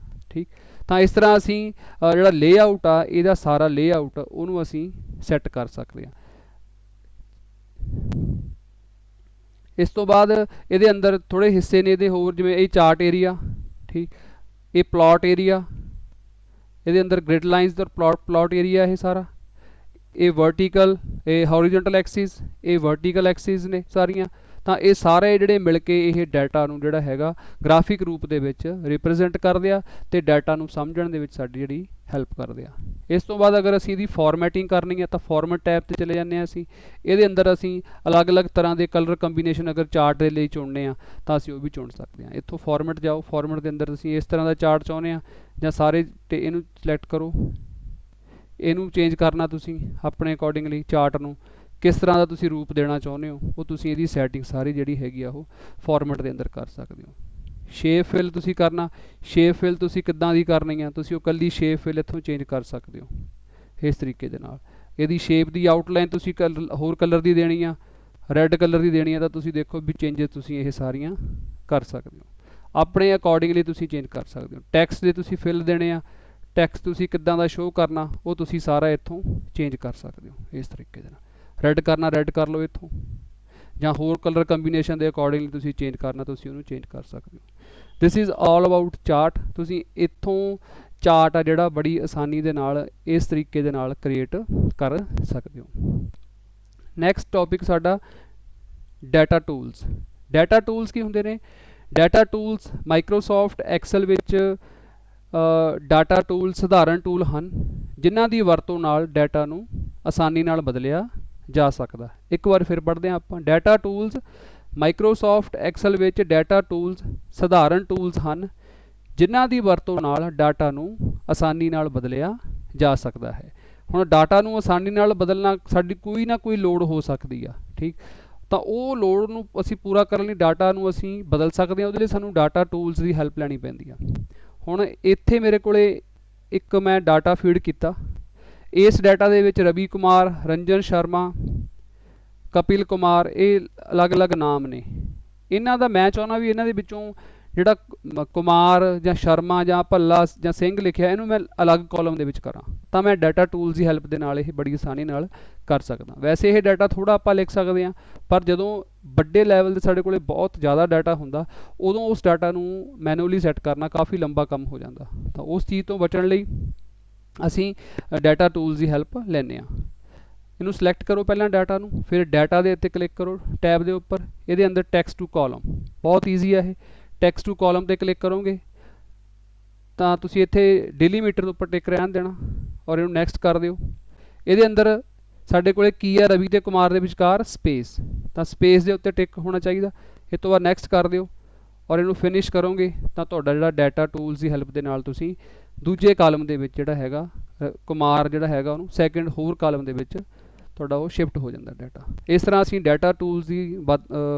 ਠੀਕ, ਤਾਂ ਇਸ ਤਰ੍ਹਾਂ ਅਸੀਂ ਜਿਹੜਾ ਲੇਆਊਟ ਆ ਇਹਦਾ ਸਾਰਾ ਲੇਆਊਟ ਉਹਨੂੰ ਅਸੀਂ ਸੈੱਟ ਕਰ ਸਕਦੇ ਹਾਂ। ਇਸ ਤੋਂ ਬਾਅਦ ਇਹਦੇ ਅੰਦਰ ਥੋੜ੍ਹੇ ਹਿੱਸੇ ਨੇ ਇਹਦੇ ਹੋਰ, ਜਿਵੇਂ ਇਹ ਚਾਰਟ ਏਰੀਆ, ਠੀਕ, ਇਹ ਪਲਾਟ ਏਰੀਆ, ਇਹਦੇ ਅੰਦਰ ਗ੍ਰਿਡ ਲਾਈਨਸ ਦਾ ਪਲਾਟ ਏਰੀਆ ਇਹ ਸਾਰਾ, ਇਹ ਵਰਟੀਕਲ, ਇਹ ਹੌਰੀਜ਼ੌਂਟਲ ਐਕਸਿਸ, ਇਹ ਵਰਟੀਕਲ ਐਕਸਿਸ ਨੇ ਸਾਰੀਆਂ। ਤਾਂ ਇਹ ਸਾਰੇ ਜਿਹੜੇ ਮਿਲ ਕੇ ਇਹ ਡਾਟਾ ਨੂੰ ਜਿਹੜਾ ਹੈਗਾ ਗ੍ਰਾਫਿਕ ਰੂਪ ਦੇ ਵਿੱਚ ਰਿਪਰੈਜ਼ੈਂਟ ਕਰਦੇ ਆ ਤੇ ਡਾਟਾ ਨੂੰ ਸਮਝਣ ਦੇ ਵਿੱਚ ਸਾਡੀ ਜਿਹੜੀ ਹੈਲਪ ਕਰਦੇ ਆ। ਇਸ ਤੋਂ ਬਾਅਦ ਅਗਰ ਅਸੀਂ ਇਹਦੀ ਫਾਰਮੈਟਿੰਗ ਕਰਨੀ ਹੈ ਤਾਂ ਫਾਰਮੈਟ ਟੈਬ ਤੇ ਚਲੇ ਜਾਂਦੇ ਹਾਂ ਅਸੀਂ। ਇਹਦੇ ਅੰਦਰ ਅਸੀਂ ਅਲੱਗ-ਅਲੱਗ ਤਰ੍ਹਾਂ ਦੇ ਕਲਰ ਕੰਬੀਨੇਸ਼ਨ ਅਗਰ ਚਾਰਟ ਦੇ ਲਈ ਚੁਣਨੇ ਆ ਤਾਂ ਅਸੀਂ ਉਹ ਵੀ ਚੁਣ ਸਕਦੇ ਹਾਂ। ਇੱਥੋਂ ਫਾਰਮੈਟ ਜਾਓ, ਫਾਰਮੈਟ ਦੇ ਅੰਦਰ ਤੁਸੀਂ ਇਸ ਤਰ੍ਹਾਂ ਦਾ ਚਾਰਟ ਚਾਹੁੰਦੇ ਆ ਜਾਂ ਸਾਰੇ, ਤੇ ਇਹਨੂੰ ਸਿਲੈਕਟ ਕਰੋ। ਇਹਨੂੰ ਚੇਂਜ ਕਰਨਾ ਤੁਸੀਂ ਆਪਣੇ ਅਕੋਰਡਿੰਗਲੀ, ਚਾਰਟ ਨੂੰ ਕਿਸ ਤਰ੍ਹਾਂ ਦਾ ਤੁਸੀਂ ਰੂਪ ਦੇਣਾ ਚਾਹੁੰਦੇ ਹੋ ਉਹ ਤੁਸੀਂ ਇਹਦੀ ਸੈਟਿੰਗ ਸਾਰੀ ਜਿਹੜੀ ਹੈਗੀ ਆ ਉਹ ਫਾਰਮੈਟ ਦੇ ਅੰਦਰ ਕਰ ਸਕਦੇ ਹੋ। ਸ਼ੇਪ ਫਿਲ ਤੁਸੀਂ ਕਰਨਾ, ਸ਼ੇਪ ਫਿਲ ਤੁਸੀਂ ਕਿੱਦਾਂ ਦੀ ਕਰਨੀ ਆ, ਤੁਸੀਂ ਉਹ ਕੱਲੀ ਸ਼ੇਪ ਫਿਲ ਇੱਥੋਂ ਚੇਂਜ ਕਰ ਸਕਦੇ ਹੋ ਇਸ ਤਰੀਕੇ ਦੇ ਨਾਲ। ਇਹਦੀ ਸ਼ੇਪ ਦੀ ਆਊਟਲਾਈਨ ਤੁਸੀਂ ਹੋਰ ਕਲਰ ਦੀ ਦੇਣੀ ਆ, ਰੈੱਡ ਕਲਰ ਦੀ ਦੇਣੀ ਆ, ਤਾਂ ਤੁਸੀਂ ਦੇਖੋ ਵੀ ਚੇਂਜਸ ਤੁਸੀਂ ਇਹ ਸਾਰੀਆਂ ਕਰ ਸਕਦੇ ਹੋ। ਆਪਣੇ ਅਕੋਰਡਿੰਗਲੀ ਤੁਸੀਂ ਚੇਂਜ ਕਰ ਸਕਦੇ ਹੋ। ਟੈਕਸਟ ਦੇ ਤੁਸੀਂ ਫਿਲ ਦੇਣੇ ਆ, ਟੈਕਸਟ ਤੁਸੀਂ ਕਿੱਦਾਂ ਦਾ ਸ਼ੋਅ ਕਰਨਾ ਉਹ ਤੁਸੀਂ ਸਾਰਾ ਇੱਥੋਂ ਚੇਂਜ ਕਰ ਸਕਦੇ ਹੋ ਇਸ ਤਰੀਕੇ ਦੇ ਨਾਲ। ਰੈੱਡ ਕਰਨਾ ਰੈੱਡ ਕਰ ਲਓ ਇੱਥੋਂ, ਜਾਂ ਹੋਰ ਕਲਰ ਕੰਬੀਨੇਸ਼ਨ ਦੇ ਅਕੋਰਡਿੰਗਲੀ ਤੁਸੀਂ ਚੇਂਜ ਕਰਨਾ ਤੁਸੀਂ ਉਹਨੂੰ ਚੇਂਜ ਕਰ ਸਕਦੇ ਹੋ। This is all about chart. ਤੁਸੀਂ ਇੱਥੋਂ ਚਾਰਟ ਆ ਜਿਹੜਾ ਬੜੀ ਆਸਾਨੀ ਦੇ ਨਾਲ ਇਸ ਤਰੀਕੇ ਦੇ ਨਾਲ ਕ੍ਰੀਏਟ ਕਰ ਸਕਦੇ ਹੋ। ਨੈਕਸਟ ਟੌਪਿਕ ਸਾਡਾ ਡਾਟਾ ਟੂਲਸ। ਡਾਟਾ ਟੂਲਸ ਕੀ ਹੁੰਦੇ ਨੇ? ਡਾਟਾ ਟੂਲਸ ਮਾਈਕਰੋਸਾਫਟ ਐਕਸਲ ਵਿੱਚ ਡਾਟਾ ਟੂਲ ਸਧਾਰਨ ਟੂਲ ਹਨ ਜਿਨ੍ਹਾਂ ਦੀ ਵਰਤੋਂ ਨਾਲ ਡਾਟਾ ਨੂੰ ਆਸਾਨੀ ਨਾਲ ਬਦਲਿਆ ਜਾ ਸਕਦਾ। ਇੱਕ ਵਾਰ ਫਿਰ ਪੜ੍ਹਦੇ ਹਾਂ ਆਪਾਂ। ਡਾਟਾ ਟੂਲਸ ਮਾਈਕਰੋਸਾਫਟ ਐਕਸਲ ਵਿੱਚ ਡਾਟਾ ਟੂਲਸ ਸਧਾਰਨ ਟੂਲਸ ਹਨ ਜਿਨ੍ਹਾਂ ਦੀ ਵਰਤੋਂ ਨਾਲ ਡਾਟਾ ਨੂੰ ਆਸਾਨੀ ਨਾਲ ਬਦਲਿਆ ਜਾ ਸਕਦਾ ਹੈ। ਹੁਣ ਡਾਟਾ ਨੂੰ ਆਸਾਨੀ ਨਾਲ ਬਦਲਣਾ ਸਾਡੀ ਕੋਈ ਨਾ ਕੋਈ ਲੋੜ ਹੋ ਸਕਦੀ ਆ, ਠੀਕ, ਤਾਂ ਉਹ ਲੋੜ ਨੂੰ ਅਸੀਂ ਪੂਰਾ ਕਰਨ ਲਈ ਡਾਟਾ ਨੂੰ ਅਸੀਂ ਬਦਲ ਸਕਦੇ ਹਾਂ। ਉਹਦੇ ਲਈ ਸਾਨੂੰ ਡਾਟਾ ਟੂਲਸ ਦੀ ਹੈਲਪ ਲੈਣੀ ਪੈਂਦੀ ਆ। ਹੁਣ ਇੱਥੇ ਮੇਰੇ ਕੋਲੇ ਇੱਕ ਮੈਂ ਡਾਟਾ ਫੀਡ ਕੀਤਾ। ਇਸ ਡਾਟਾ ਦੇ ਵਿੱਚ ਰਵੀ ਕੁਮਾਰ, ਰੰਜਨ ਸ਼ਰਮਾ, ਕਪਿਲ ਕੁਮਾਰ, ਇਹ ਅਲੱਗ-ਅਲੱਗ ਨਾਮ ਨੇ। ਇਹਨਾਂ ਦਾ ਮੈਂ ਚਾਹੁੰਦਾ ਵੀ ਇਹਨਾਂ ਦੇ ਵਿੱਚੋਂ ਜਿਹੜਾ ਕੁਮਾਰ ਜਾਂ ਸ਼ਰਮਾ ਜਾਂ ਭੱਲਾ ਜਾਂ ਸਿੰਘ ਲਿਖਿਆ ਇਹਨੂੰ ਮੈਂ ਅਲੱਗ ਕਾਲਮ ਦੇ ਵਿੱਚ ਕਰਾਂ, ਤਾਂ ਮੈਂ ਡਾਟਾ ਟੂਲਸ ਦੀ ਹੈਲਪ ਦੇ ਨਾਲ ਇਹ ਬੜੀ ਆਸਾਨੀ ਨਾਲ ਕਰ ਸਕਦਾ। ਵੈਸੇ ਇਹ ਡਾਟਾ ਥੋੜ੍ਹਾ ਆਪਾਂ ਲਿਖ ਸਕਦੇ ਹਾਂ, ਪਰ ਜਦੋਂ ਵੱਡੇ ਲੈਵਲ 'ਤੇ ਸਾਡੇ ਕੋਲ ਬਹੁਤ ਜ਼ਿਆਦਾ ਡਾਟਾ ਹੁੰਦਾ ਉਦੋਂ ਉਸ ਡਾਟਾ ਨੂੰ ਮੈਨੂਅਲੀ ਸੈੱਟ ਕਰਨਾ ਕਾਫੀ ਲੰਬਾ ਕੰਮ ਹੋ ਜਾਂਦਾ। ਤਾਂ ਉਸ ਚੀਜ਼ ਤੋਂ ਬਚਣ ਲਈ ਅਸੀਂ ਡਾਟਾ ਟੂਲਸ ਦੀ ਹੈਲਪ ਲੈਂਦੇ ਹਾਂ। ਇਹਨੂੰ ਸਿਲੈਕਟ ਕਰੋ ਪਹਿਲਾਂ ਡਾਟਾ ਨੂੰ, ਫਿਰ ਡਾਟਾ ਦੇ ਉੱਤੇ ਕਲਿੱਕ ਕਰੋ ਟੈਬ ਦੇ ਉੱਪਰ। ਇਹਦੇ ਅੰਦਰ ਟੈਕਸਟ ਟੂ ਕਾਲਮ, ਬਹੁਤ ਈਜ਼ੀ ਆ ਇਹ। ਟੈਕਸਟ ਟੂ ਕਾਲਮ 'ਤੇ ਕਲਿੱਕ ਕਰੋਗੇ ਤਾਂ ਤੁਸੀਂ ਇੱਥੇ ਡਿਲੀਮੀਟਰ ਦੇ ਉੱਪਰ ਟਿਕ ਰਹਿਣ ਦੇਣਾ ਔਰ ਇਹਨੂੰ ਨੈਕਸਟ ਕਰ ਦਿਓ। ਇਹਦੇ ਅੰਦਰ ਸਾਡੇ ਕੋਲੇ ਕੀ ਆ, ਰਵੀ ਤੇ ਕੁਮਾਰ ਦੇ ਵਿਚਕਾਰ ਸਪੇਸ, ਤਾਂ ਸਪੇਸ ਦੇ ਉੱਤੇ ਟਿਕ ਹੋਣਾ ਚਾਹੀਦਾ। ਇਸ ਤੋਂ ਬਾਅਦ ਨੈਕਸਟ ਕਰ ਦਿਓ ਔਰ ਇਹਨੂੰ ਫਿਨਿਸ਼ ਕਰੋਗੇ ਤਾਂ ਤੁਹਾਡਾ ਜਿਹੜਾ ਡਾਟਾ ਟੂਲਸ ਦੀ ਹੈਲਪ ਦੇ ਨਾਲ ਤੁਸੀਂ ਦੂਜੇ ਕਾਲਮ ਦੇ ਵਿੱਚ ਜਿਹੜਾ ਹੈਗਾ ਕੁਮਾਰ ਜਿਹੜਾ ਹੈਗਾ ਉਹਨੂੰ ਸੈਕਿੰਡ ਹੋਰ ਕਾਲਮ ਦੇ ਵਿੱਚ ਤੁਹਾਡਾ ਉਹ ਸ਼ਿਫਟ ਹੋ ਜਾਂਦਾ ਡਾਟਾ। ਇਸ ਤਰ੍ਹਾਂ ਅਸੀਂ ਡਾਟਾ ਟੂਲਸ ਦੀ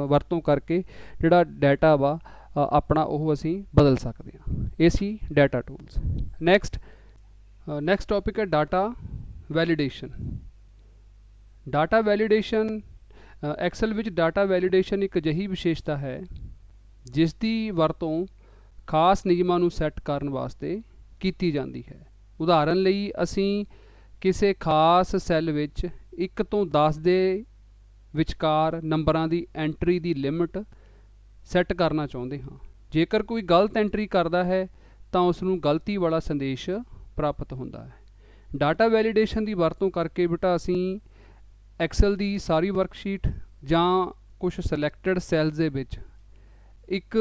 ਵਰਤੋਂ ਕਰਕੇ ਜਿਹੜਾ ਡਾਟਾ ਵਾ ਆਪਣਾ ਉਹ ਅਸੀਂ ਬਦਲ ਸਕਦੇ ਹਾਂ। ਇਹ ਸੀ ਡਾਟਾ ਟੂਲਸ। ਨੈਕਸਟ ਟੌਪਿਕ ਹੈ data validation. Data validation Excel ਵਿੱਚ ਡਾਟਾ ਵੈਲੀਡੇਸ਼ਨ ਇੱਕ ਅਜਿਹੀ ਵਿਸ਼ੇਸ਼ਤਾ ਹੈ ਜਿਸ ਦੀ ਵਰਤੋਂ ਖਾਸ ਨਿਯਮਾਂ ਨੂੰ ਸੈੱਟ ਕਰਨ ਵਾਸਤੇ ਕੀਤੀ ਜਾਂਦੀ ਹੈ। ਉਦਾਹਰਨ ਲਈ ਅਸੀਂ ਕਿਸੇ ਖਾਸ ਸੈੱਲ ਵਿੱਚ 1 ਤੋਂ 10 ਦੇ ਵਿਚਕਾਰ ਨੰਬਰਾਂ ਦੀ ਐਂਟਰੀ ਦੀ ਲਿਮਿਟ ਸੈੱਟ ਕਰਨਾ ਚਾਹੁੰਦੇ ਹਾਂ। ਜੇਕਰ ਕੋਈ ਗਲਤ ਐਂਟਰੀ ਕਰਦਾ ਹੈ ਤਾਂ ਉਸ ਨੂੰ ਗਲਤੀ ਵਾਲਾ ਸੰਦੇਸ਼ ਪ੍ਰਾਪਤ ਹੁੰਦਾ ਹੈ। ਡਾਟਾ ਵੈਲੀਡੇਸ਼ਨ ਦੀ ਵਰਤੋਂ ਕਰਕੇ ਬੇਟਾ ਅਸੀਂ ਐਕਸਲ ਦੀ ਸਾਰੀ ਵਰਕਸ਼ੀਟ ਜਾਂ ਕੁਝ ਸਿਲੈਕਟਡ ਸੈੱਲਸ ਦੇ ਵਿੱਚ ਇੱਕ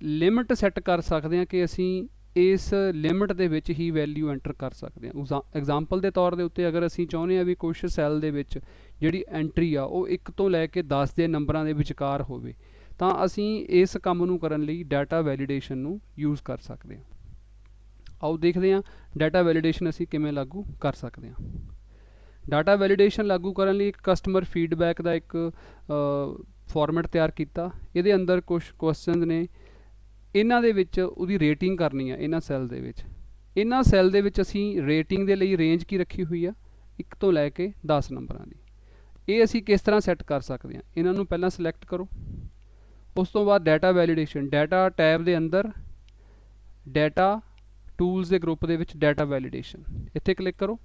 ਲਿਮਿਟ ਸੈੱਟ ਕਰ ਸਕਦੇ ਹਾਂ ਕਿ ਅਸੀਂ ਇਸ ਲਿਮਿਟ ਦੇ ਵਿੱਚ ਹੀ ਵੈਲਿਊ ਐਂਟਰ ਕਰ ਸਕਦੇ ਹਾਂ। ਐਗਜ਼ਾਮਪਲ ਦੇ ਤੌਰ ਦੇ ਉੱਤੇ ਅਗਰ ਅਸੀਂ ਚਾਹੁੰਦੇ ਹਾਂ ਵੀ ਕੁਛ ਸੈੱਲ ਦੇ ਵਿੱਚ ਜਿਹੜੀ ਐਂਟਰੀ ਆ ਉਹ 1 ਤੋਂ ਲੈ ਕੇ 10 ਦੇ ਨੰਬਰਾਂ ਦੇ ਵਿਚਕਾਰ ਹੋਵੇ ਤਾਂ ਅਸੀਂ ਇਸ ਕੰਮ ਨੂੰ ਕਰਨ ਲਈ ਡਾਟਾ ਵੈਲੀਡੇਸ਼ਨ ਨੂੰ ਯੂਜ਼ ਕਰ ਸਕਦੇ ਹਾਂ। ਆਓ ਦੇਖਦੇ ਹਾਂ ਡਾਟਾ ਵੈਲੀਡੇਸ਼ਨ ਅਸੀਂ ਕਿਵੇਂ ਲਾਗੂ ਕਰ ਸਕਦੇ ਹਾਂ। ਡਾਟਾ ਵੈਲੀਡੇਸ਼ਨ ਲਾਗੂ ਕਰਨ ਲਈ ਇੱਕ ਕਸਟਮਰ ਫੀਡਬੈਕ ਦਾ ਇੱਕ ਫਾਰਮੈਟ ਤਿਆਰ ਕੀਤਾ। ਇਹਦੇ ਅੰਦਰ ਕੁਝ ਕੁਐਸਚਨਸ ਨੇ, ਇਹਨਾਂ ਦੇ ਵਿੱਚ ਉਹਦੀ ਰੇਟਿੰਗ ਕਰਨੀ ਆ। ਇਹਨਾਂ ਸੈੱਲ ਦੇ ਵਿੱਚ ਅਸੀਂ ਰੇਟਿੰਗ ਦੇ ਲਈ ਰੇਂਜ ਕੀ ਰੱਖੀ ਹੋਈ ਆ, 1 ਤੋਂ ਲੈ ਕੇ 10 ਨੰਬਰਾਂ ਦੀ। ਇਹ ਅਸੀਂ ਕਿਸ ਤਰ੍ਹਾਂ ਸੈੱਟ ਕਰ ਸਕਦੇ ਹਾਂ, ਇਹਨਾਂ ਨੂੰ ਪਹਿਲਾਂ ਸਿਲੈਕਟ ਕਰੋ। ਉਸ ਤੋਂ ਬਾਅਦ ਡਾਟਾ ਵੈਲੀਡੇਸ਼ਨ, ਡਾਟਾ ਟੈਬ ਦੇ ਅੰਦਰ ਡਾਟਾ ਟੂਲਸ ਦੇ ਗਰੁੱਪ ਦੇ ਵਿੱਚ ਡਾਟਾ ਵੈਲੀਡੇਸ਼ਨ, ਇੱਥੇ ਕਲਿੱਕ ਕਰੋ।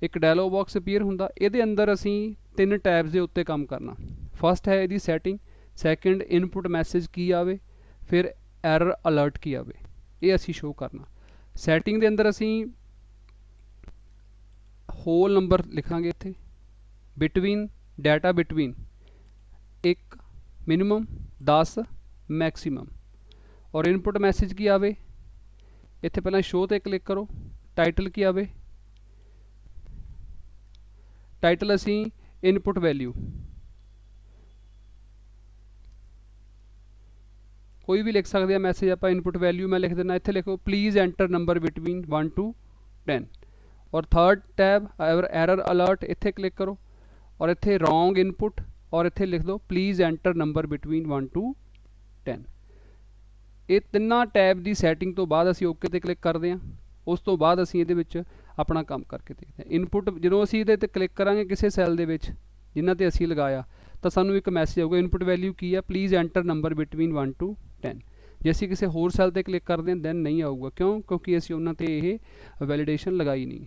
ਇੱਕ ਡਾਇਲੋਗ ਬਾਕਸ ਅਪੀਅਰ ਹੁੰਦਾ। ਇਹਦੇ ਅੰਦਰ ਅਸੀਂ 3 ਟੈਬਸ ਦੇ ਉੱਤੇ ਕੰਮ ਕਰਨਾ। ਫਸਟ ਹੈ ਇਹਦੀ ਸੈਟਿੰਗ, ਸੈਕਿੰਡ ਇਨਪੁਟ ਮੈਸੇਜ ਕੀ ਆਵੇ, ਫਿਰ ਐਰਰ ਅਲਰਟ ਕੀ ਆਵੇ, ਇਹ ਅਸੀਂ ਸ਼ੋਅ ਕਰਨਾ। ਸੈਟਿੰਗ ਦੇ ਅੰਦਰ ਅਸੀਂ ਹੋਲ ਨੰਬਰ ਲਿਖਾਂਗੇ ਇੱਥੇ, between data between 1 minimum 10 maximum, ਔਰ ਇਨਪੁਟ ਮੈਸੇਜ ਕੀ ਆਵੇ, ਇੱਥੇ ਪਹਿਲਾਂ ਸ਼ੋਅ ਤੇ ਕਲਿੱਕ ਕਰੋ। ਟਾਈਟਲ ਕੀ ਆਵੇ, ਟਾਈਟਲ ਅਸੀਂ ਇਨਪੁਟ ਵੈਲਿਊ ਕੋਈ ਵੀ ਲਿਖ ਸਕਦੇ ਆ। ਮੈਸੇਜ ਆਪਾਂ ਇਨਪੁਟ ਵੈਲਿਊ ਮੈਂ ਲਿਖ ਦਿੰਦਾ, ਇੱਥੇ ਲਿਖੋ please enter number between 1 to 10। ਔਰ ਥਰਡ ਟੈਬ ਐਰਰ ਅਲਰਟ, ਇੱਥੇ ਕਲਿੱਕ ਕਰੋ ਔਰ ਇੱਥੇ ਰੋਂਗ ਇਨਪੁਟ, ਔਰ ਇੱਥੇ ਲਿਖ ਦਿਓ please enter number between 1 to 10। ਇਹ ਤਿੰਨਾਂ ਟੈਬ ਦੀ ਸੈਟਿੰਗ ਤੋਂ ਬਾਅਦ ਅਸੀਂ ਓਕੇ ਤੇ ਕਲਿੱਕ ਕਰਦੇ ਹਾਂ। ਉਸ ਤੋਂ ਬਾਅਦ ਅਸੀਂ ਇਹਦੇ ਵਿੱਚ ਆਪਣਾ ਕੰਮ ਕਰਕੇ ਦੇਖਦੇ ਹਾਂ। ਇਨਪੁਟ ਜਦੋਂ ਅਸੀਂ ਇਹਦੇ 'ਤੇ ਕਲਿੱਕ ਕਰਾਂਗੇ ਕਿਸੇ ਸੈੱਲ ਦੇ ਵਿੱਚ ਜਿਨ੍ਹਾਂ 'ਤੇ ਅਸੀਂ ਲਗਾਇਆ, ਤਾਂ ਸਾਨੂੰ ਇੱਕ ਮੈਸੇਜ ਆਊਗਾ ਇਨਪੁਟ ਵੈਲਿਊ ਕੀ ਆ, please enter number between 1 to 10। ਜੇ ਅਸੀਂ ਕਿਸੇ ਹੋਰ ਸੈੱਲ 'ਤੇ ਕਲਿੱਕ ਕਰਦੇ ਹਾਂ ਦੈਨ ਨਹੀਂ ਆਊਗਾ। ਕਿਉਂ? ਕਿਉਂਕਿ ਅਸੀਂ ਉਹਨਾਂ 'ਤੇ ਇਹ ਵੈਲੀਡੇਸ਼ਨ ਲਗਾਈ ਨਹੀਂ।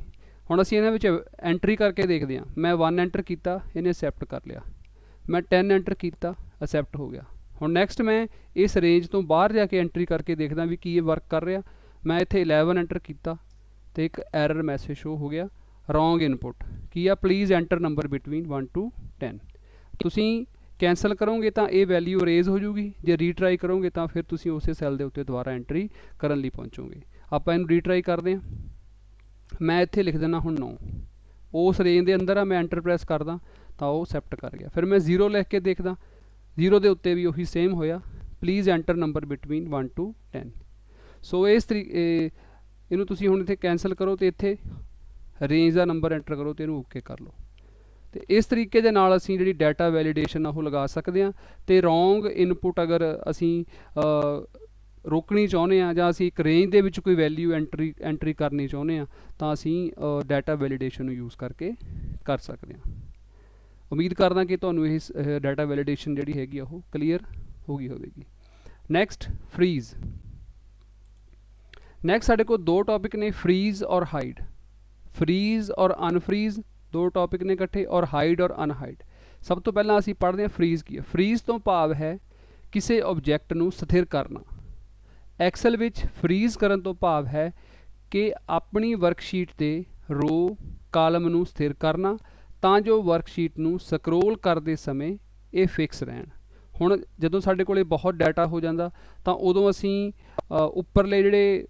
ਹੁਣ ਅਸੀਂ ਇਹਨਾਂ ਵਿੱਚ ਐਂਟਰੀ ਕਰਕੇ ਦੇਖਦੇ ਹਾਂ। ਮੈਂ 1 ਐਂਟਰ ਕੀਤਾ, ਇਹਨੇ ਅਸੈਪਟ ਕਰ ਲਿਆ। ਮੈਂ 10 ਐਂਟਰ ਕੀਤਾ, ਅਸੈਪਟ ਹੋ ਗਿਆ। ਹੁਣ ਨੈਕਸਟ ਮੈਂ ਇਸ ਰੇਂਜ ਤੋਂ ਬਾਹਰ ਜਾ ਕੇ ਐਂਟਰੀ ਕਰਕੇ ਦੇਖਦਾ ਵੀ ਕੀ ਇਹ ਵਰਕ ਕਰ ਰਿਹਾ। ਮੈਂ ਇੱਥੇ 11 ਐਂਟਰ ਕੀਤਾ ਤੇ ਇੱਕ ਐਰਰ ਮੈਸੇਜ ਸ਼ੋ ਹੋ ਗਿਆ, ਰੋਂਗ ਇਨਪੁਟ ਕੀ ਆ, please enter number between 1 to 10। ਤੁਸੀਂ ਕੈਂਸਲ ਕਰੋਗੇ ਤਾਂ ਇਹ ਵੈਲਿਊ ਅਰੇਜ਼ ਹੋ ਜੂਗੀ, ਜੇ ਰੀਟਰਾਈ ਕਰੋਗੇ ਤਾਂ ਫਿਰ ਤੁਸੀਂ ਉਸੇ ਸੈੱਲ ਦੇ ਉੱਤੇ ਦੁਬਾਰਾ ਐਂਟਰੀ ਕਰਨ ਲਈ ਪਹੁੰਚੋਗੇ। ਆਪਾਂ ਇਹਨੂੰ ਰੀਟਰਾਈ ਕਰਦੇ ਹਾਂ। ਮੈਂ ਇੱਥੇ ਲਿਖ ਦਿੰਦਾ ਹੁਣ 9, ਉਸ ਰੇਂਜ ਦੇ ਅੰਦਰ ਆ। ਮੈਂ ਐਂਟਰ ਪ੍ਰੈਸ ਕਰਦਾ ਤਾਂ ਉਹ ਅਸੈਪਟ ਕਰ ਗਿਆ। ਫਿਰ ਮੈਂ 0 ਲਿਖ ਕੇ ਦੇਖਦਾ, 0 ਦੇ ਉੱਤੇ ਵੀ ਉਹੀ ਸੇਮ ਹੋਇਆ, please enter number between 1 to 10। ਸੋ ਇਸ ਤਰੀਕੇ ਇਹਨੂੰ ਤੁਸੀਂ ਹੁਣ ਇੱਥੇ ਕੈਂਸਲ ਕਰੋ ਤੇ ਇੱਥੇ ਰੇਂਜ ਦਾ ਨੰਬਰ ਐਂਟਰ ਕਰੋ ਤੇ ਇਹਨੂੰ ਓਕੇ ਕਰ ਲਓ। ਤੇ ਇਸ ਤਰੀਕੇ ਦੇ ਨਾਲ ਅਸੀਂ ਜਿਹੜੀ ਡਾਟਾ ਵੈਲੀਡੇਸ਼ਨ ਆ ਉਹ ਲਗਾ ਸਕਦੇ ਹਾਂ। ਤੇ ਰੋਂਗ ਇਨਪੁਟ ਅਗਰ ਅਸੀਂ ਰੋਕਣੀ ਚਾਹੁੰਦੇ ਹਾਂ ਜਾਂ ਅਸੀਂ ਇੱਕ ਰੇਂਜ ਦੇ ਵਿੱਚ ਕੋਈ ਵੈਲਿਊ ਐਂਟਰੀ ਕਰਨੀ ਚਾਹੁੰਦੇ ਹਾਂ ਤਾਂ ਅਸੀਂ ਡਾਟਾ ਵੈਲੀਡੇਸ਼ਨ ਨੂੰ ਯੂਜ਼ ਕਰਕੇ ਕਰ ਸਕਦੇ ਹਾਂ। ਉਮੀਦ ਕਰਦਾ ਕਿ ਤੁਹਾਨੂੰ ਇਹ ਡਾਟਾ ਵੈਲੀਡੇਸ਼ਨ ਜਿਹੜੀ ਹੈਗੀ ਆ ਉਹ ਕਲੀਅਰ ਹੋ ਗਈ ਹੋਵੇਗੀ। Next freeze. ਨੈਕਸਟ ਸਾਡੇ ਕੋਲ 2 ਟੌਪਿਕ ਨੇ, ਫਰੀਜ਼ ਔਰ ਹਾਈਡ। ਫਰੀਜ਼ ਔਰ ਅਨਫਰੀਜ਼ 2 ਟੌਪਿਕ ਨੇ ਇਕੱਠੇ, ਔਰ ਹਾਈਡ ਔਰ ਅਨਹਾਈਡ। ਸਭ ਤੋਂ ਪਹਿਲਾਂ ਅਸੀਂ ਪੜ੍ਹਦੇ ਹਾਂ ਫਰੀਜ਼ ਕੀ ਹੈ। ਫਰੀਜ਼ ਤੋਂ ਭਾਵ ਹੈ ਕਿਸੇ ਆਬਜੈਕਟ ਨੂੰ ਸਥਿਰ ਕਰਨਾ। ਐਕਸਲ ਵਿੱਚ ਫਰੀਜ਼ ਕਰਨ ਤੋਂ ਭਾਵ ਹੈ ਕਿ ਆਪਣੀ ਵਰਕਸ਼ੀਟ ਤੇ ਰੋ ਕਾਲਮ ਨੂੰ ਸਥਿਰ ਕਰਨਾ ਤਾਂ ਜੋ ਵਰਕਸ਼ੀਟ ਨੂੰ ਸਕਰੋਲ ਕਰਦੇ ਸਮੇਂ ਇਹ ਫਿਕਸ ਰਹਿਣ। ਹੁਣ ਜਦੋਂ ਸਾਡੇ ਕੋਲੇ ਬਹੁਤ ਡਾਟਾ ਹੋ ਜਾਂਦਾ ਤਾਂ ਉਦੋਂ ਅਸੀਂ ਉੱਪਰਲੇ ਜਿਹੜੇ